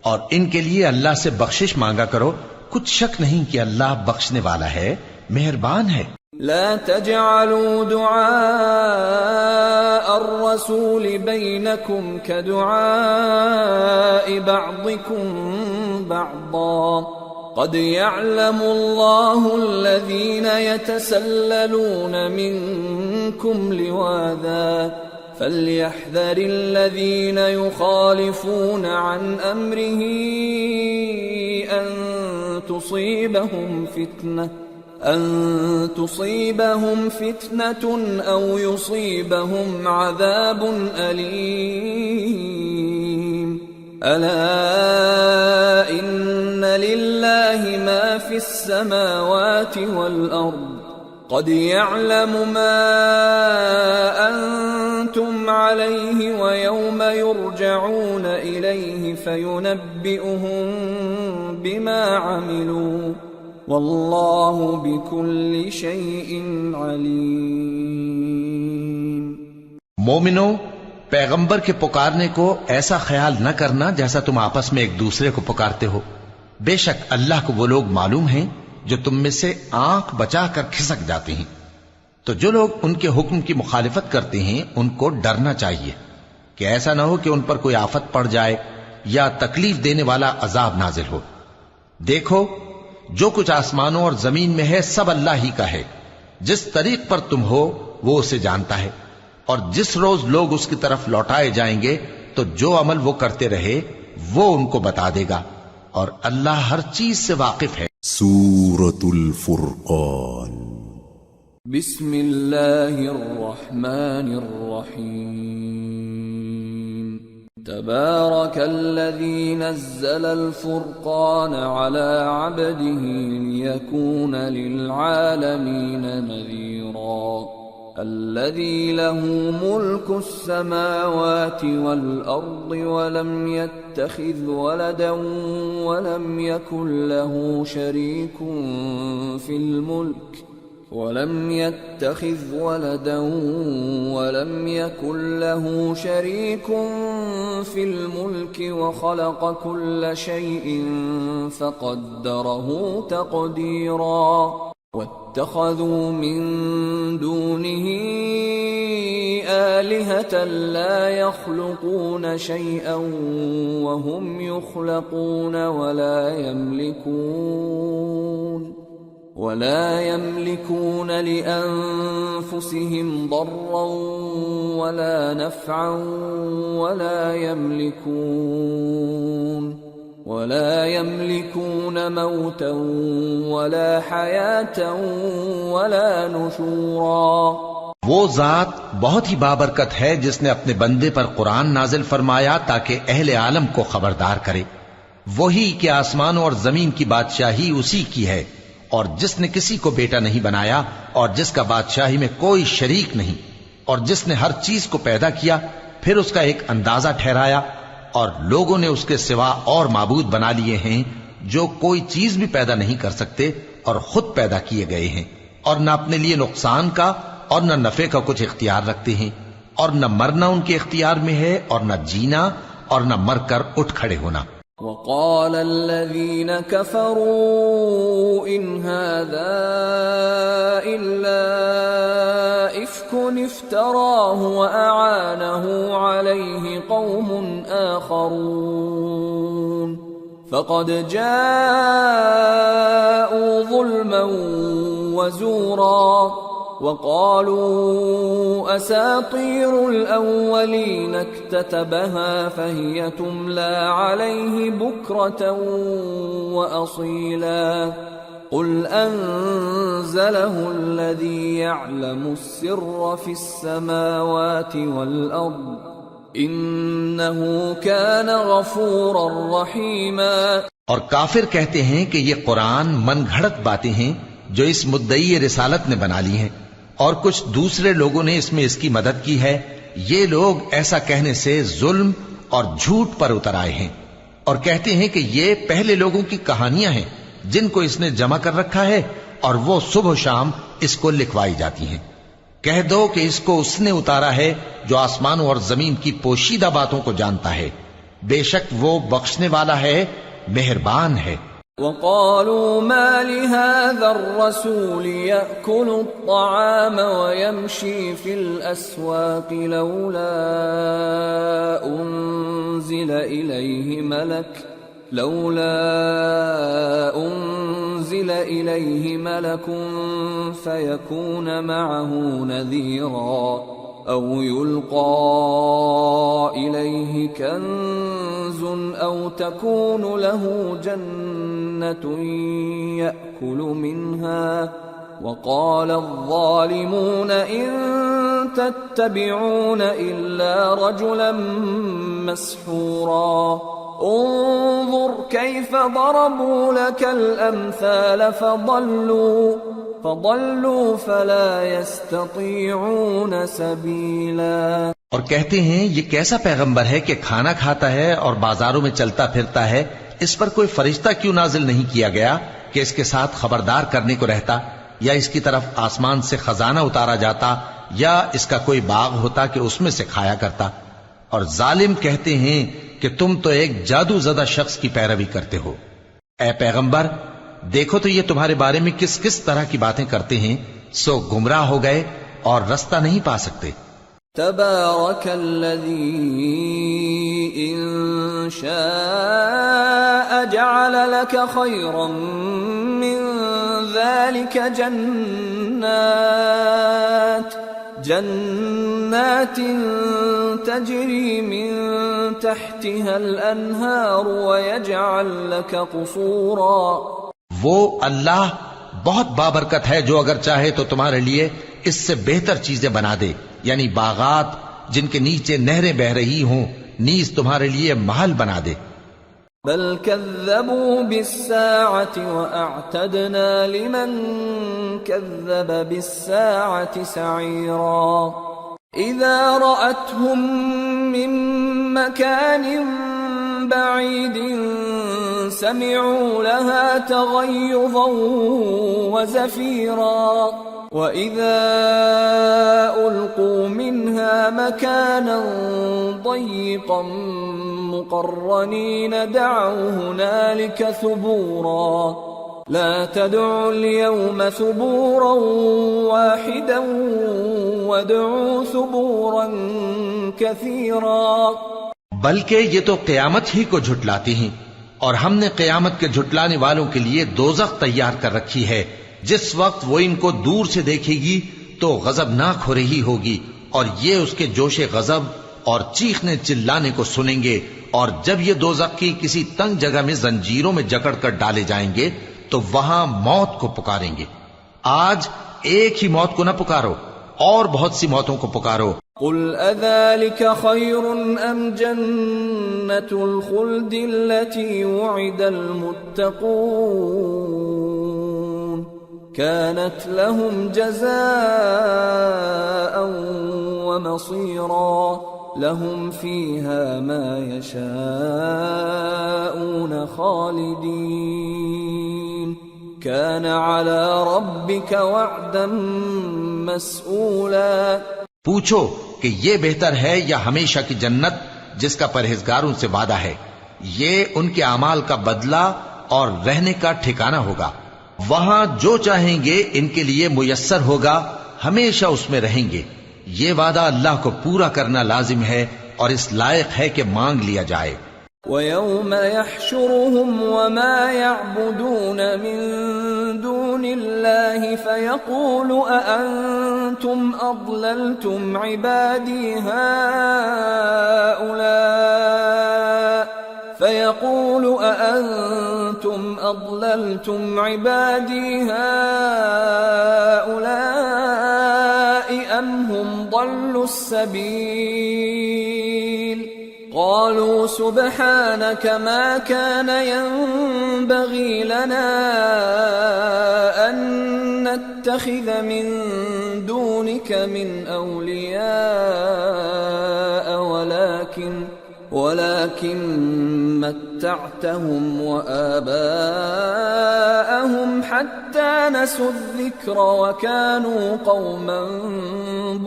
اور ان کے لیے اللہ سے بخشش مانگا کرو، کچھ شک نہیں کہ اللہ بخشنے والا ہے، مہربان ہے۔ لا تجعلوا دعاء الرسول بينكم كدعاء بعضكم بعضا قد يعلم الله الذين يتسللون منكم لواذا فليحذر الذين يخالفون عن أمره أن تصيبهم فتنة أو يصيبهم عذاب أليم ألا إن لله ما في السماوات والأرض قد يعلم ما أنتم عليه ويوم يرجعون إليه فينبئهم بما عملوا واللہ بکل شیء علیم۔ مومنو، پیغمبر کے پکارنے کو ایسا خیال نہ کرنا جیسا تم آپس میں ایک دوسرے کو پکارتے ہو، بے شک اللہ کو وہ لوگ معلوم ہیں جو تم میں سے آنکھ بچا کر کھسک جاتے ہیں، تو جو لوگ ان کے حکم کی مخالفت کرتے ہیں ان کو ڈرنا چاہیے کہ ایسا نہ ہو کہ ان پر کوئی آفت پڑ جائے یا تکلیف دینے والا عذاب نازل ہو۔ دیکھو، جو کچھ آسمانوں اور زمین میں ہے سب اللہ ہی کا ہے، جس طریق پر تم ہو وہ اسے جانتا ہے، اور جس روز لوگ اس کی طرف لوٹائے جائیں گے تو جو عمل وہ کرتے رہے وہ ان کو بتا دے گا، اور اللہ ہر چیز سے واقف ہے۔ سورة الفرقان۔ بسم اللہ الرحمن الرحیم۔ تبارك الذي نزل الفرقان على عبده ليكون للعالمين نذيرا الذي له ملك السماوات والأرض ولم يتخذ ولدا ولم يكن له شريك في الملك ولم يتخذ ولدا ولم يكن له شريك في الملك وخلق كل شيء فقدره تقديرا واتخذوا من دونه آلهة لا يخلقون شيئا وهم يخلقون ولا يملكون لأنفسهم ضرا ولا نفعا ولا يملكون موتا ولا حياة ولا نشورا۔ وہ ذات بہت ہی بابرکت ہے جس نے اپنے بندے پر قرآن نازل فرمایا تاکہ اہل عالم کو خبردار کرے، وہی کہ آسمانوں اور زمین کی بادشاہی اسی کی ہے، اور جس نے کسی کو بیٹا نہیں بنایا اور جس کا بادشاہی میں کوئی شریک نہیں اور جس نے ہر چیز کو پیدا کیا پھر اس کا ایک اندازہ ٹھہرایا اور لوگوں نے اس کے سوا اور معبود بنا لیے ہیں جو کوئی چیز بھی پیدا نہیں کر سکتے اور خود پیدا کیے گئے ہیں اور نہ اپنے لیے نقصان کا اور نہ نفع کا کچھ اختیار رکھتے ہیں اور نہ مرنا ان کے اختیار میں ہے اور نہ جینا اور نہ مر کر اٹھ کھڑے ہونا. وقال الذين كفروا إن هذا إلا إفك افتراه وأعانه عليه قوم آخرون فقد جاءوا ظلما وزورا وقالوا أساطير الأولين اكتتبها فهي تملى عليه بكرة وأصيلا قل أنزله الذي يعلم السر في السماوات والأرض إنه كان غفورا رحيما. اور کافر کہتے ہیں کہ یہ قرآن من گھڑت باتیں ہیں جو اس مدعی رسالت نے بنا لی ہیں اور کچھ دوسرے لوگوں نے اس میں اس کی مدد کی ہے. یہ لوگ ایسا کہنے سے ظلم اور جھوٹ پر اتر آئے ہیں اور کہتے ہیں کہ یہ پہلے لوگوں کی کہانیاں ہیں جن کو اس نے جمع کر رکھا ہے اور وہ صبح و شام اس کو لکھوائی جاتی ہیں. کہہ دو کہ اس کو اس نے اتارا ہے جو آسمانوں اور زمین کی پوشیدہ باتوں کو جانتا ہے. بے شک وہ بخشنے والا ہے، مہربان ہے. وقالوا ما لهذا الرسول يأكل الطعام ويمشي في الأسواق لولا أنزل إليه ملك فيكون معه نذيرا أو يلقى إليه كنز أو تكون له جنة يأكل منها وقال الظالمون إن تتبعون إلا رجلا مسحورا انظر كيف ضربوا لك الأمثال فضلوا فلا يستطيعون سبيلا. اور کہتے ہیں یہ کیسا پیغمبر ہے کہ کھانا کھاتا ہے اور بازاروں میں چلتا پھرتا ہے، اس پر کوئی فرشتہ کیوں نازل نہیں کیا گیا کہ اس کے ساتھ خبردار کرنے کو رہتا، یا اس کی طرف آسمان سے خزانہ اتارا جاتا، یا اس کا کوئی باغ ہوتا کہ اس میں سے کھایا کرتا. اور ظالم کہتے ہیں کہ تم تو ایک جادو زدہ شخص کی پیروی کرتے ہو. اے پیغمبر دیکھو تو یہ تمہارے بارے میں کس کس طرح کی باتیں کرتے ہیں، سو گمراہ ہو گئے اور رستہ نہیں پا سکتے. تبارك الذي إن شاء جعل لك خيرا من ذلك جنات تجري من تحتها الأنهار ويجعل لك قصورا. وہ اللہ بہت بابرکت ہے جو اگر چاہے تو تمہارے لیے اس سے بہتر چیزیں بنا دے، یعنی باغات جن کے نیچے نہریں بہ رہی ہوں، نیز تمہارے لیے محل بنا دے. بل كذبوا بالساعة وأعتدنا لمن كذب بالساعة سعيرا. إذا رأتهم من مكان بعيد سمعوا لها تغيظا وزفيرا وَإِذَا أُلْقُوا مِنْهَا مَكَانًا ضَيِّقًا مُقَرَّنِينَ دَعَوْا هُنَالِكَ ثُبُورًا لَا تَدْعُوا الْيَوْمَ ثُبُورًا وَاحِدًا وَادْعُوا ثُبُورًا كَثِيرًا. بلکہ یہ تو قیامت ہی کو جھٹلاتی ہیں، اور ہم نے قیامت کے جھٹلانے والوں کے لیے دوزخ تیار کر رکھی ہے. جس وقت وہ ان کو دور سے دیکھے گی تو غضبناک ہو رہی ہوگی، اور یہ اس کے جوش غضب اور چیخنے چلانے کو سنیں گے. اور جب یہ دوزخ کی کسی تنگ جگہ میں زنجیروں میں جکڑ کر ڈالے جائیں گے تو وہاں موت کو پکاریں گے. آج ایک ہی موت کو نہ پکارو، اور بہت سی موتوں کو پکارو. قل اذلك خير ام جنة الخلد التي وعد المتقون كانت لهم جزاء ومصيرا لهم فيها ما يشاءون خالدين كان على ربك وعدا مسئولا. پوچھو کہ یہ بہتر ہے یا ہمیشہ کی جنت جس کا پرہیزگاروں سے وعدہ ہے؟ یہ ان کے اعمال کا بدلہ اور رہنے کا ٹھکانہ ہوگا. وہاں جو چاہیں گے ان کے لیے میسر ہوگا، ہمیشہ اس میں رہیں گے. یہ وعدہ اللہ کو پورا کرنا لازم ہے اور اس لائق ہے کہ مانگ لیا جائے. وَيَوْمَ يَحْشُرُهُمْ وَمَا يَعْبُدُونَ مِن دُونِ اللَّهِ فَيَقُولُ أَأَنْتُمْ أَضْلَلْتُمْ عِبَادِي هَؤُلَاءِ أَمْ هُمْ ضَلُّوا السَّبِيلَ قالوا سبحانك ما كان ينبغي لنا أن نتخذ من دونك من أولياء ولكن متعتهم وآباءهم حتى نسوا الذكر وكانوا قوما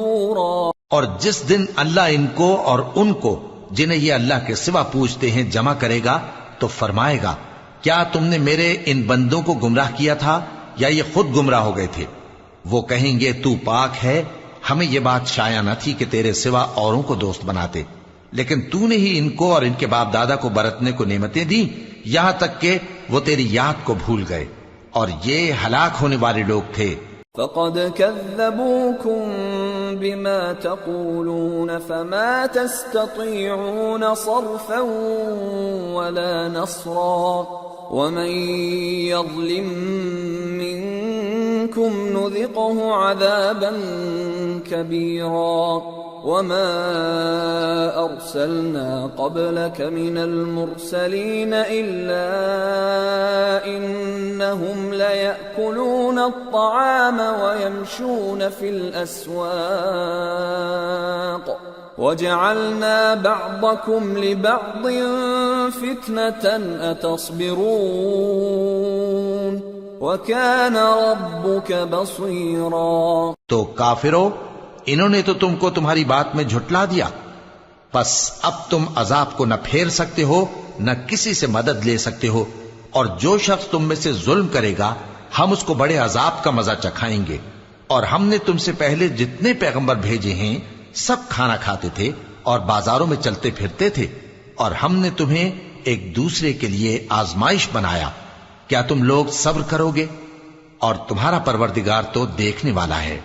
بورا. اور جس دن اللہ ان کو اور ان کو جنہیں یہ اللہ کے سوا پوچھتے ہیں جمع کرے گا تو فرمائے گا، کیا تم نے میرے ان بندوں کو گمراہ کیا تھا یا یہ خود گمراہ ہو گئے تھے؟ وہ کہیں گے تو پاک ہے، ہمیں یہ بات شایع نہ تھی کہ تیرے سوا اوروں کو دوست بناتے، لیکن تو نے ہی ان کو اور ان کے باپ دادا کو برتنے کو نعمتیں دی یہاں تک کہ وہ تیری یاد کو بھول گئے، اور یہ ہلاک ہونے والے لوگ تھے. فقد كذبوكم بما تقولون فما تستطيعون صرفا ولا نصرا ومن يظلم منكم نذقه عذابا كبيرا. وما أرسلنا قبلك من المرسلين إلا إنهم ليأكلون الطعام ويمشون في الأسواق وجعلنا بعضكم لبعض فتنة أتصبرون وكان ربك بصيرا. تو کافرو، انہوں نے تو تم کو تمہاری بات میں جھٹلا دیا، پس اب تم عذاب کو نہ پھیر سکتے ہو نہ کسی سے مدد لے سکتے ہو، اور جو شخص تم میں سے ظلم کرے گا ہم اس کو بڑے عذاب کا مزہ چکھائیں گے. اور ہم نے تم سے پہلے جتنے پیغمبر بھیجے ہیں سب کھانا کھاتے تھے اور بازاروں میں چلتے پھرتے تھے، اور ہم نے تمہیں ایک دوسرے کے لیے آزمائش بنایا. کیا تم لوگ صبر کرو گے؟ اور تمہارا پروردگار تو دیکھنے والا ہے.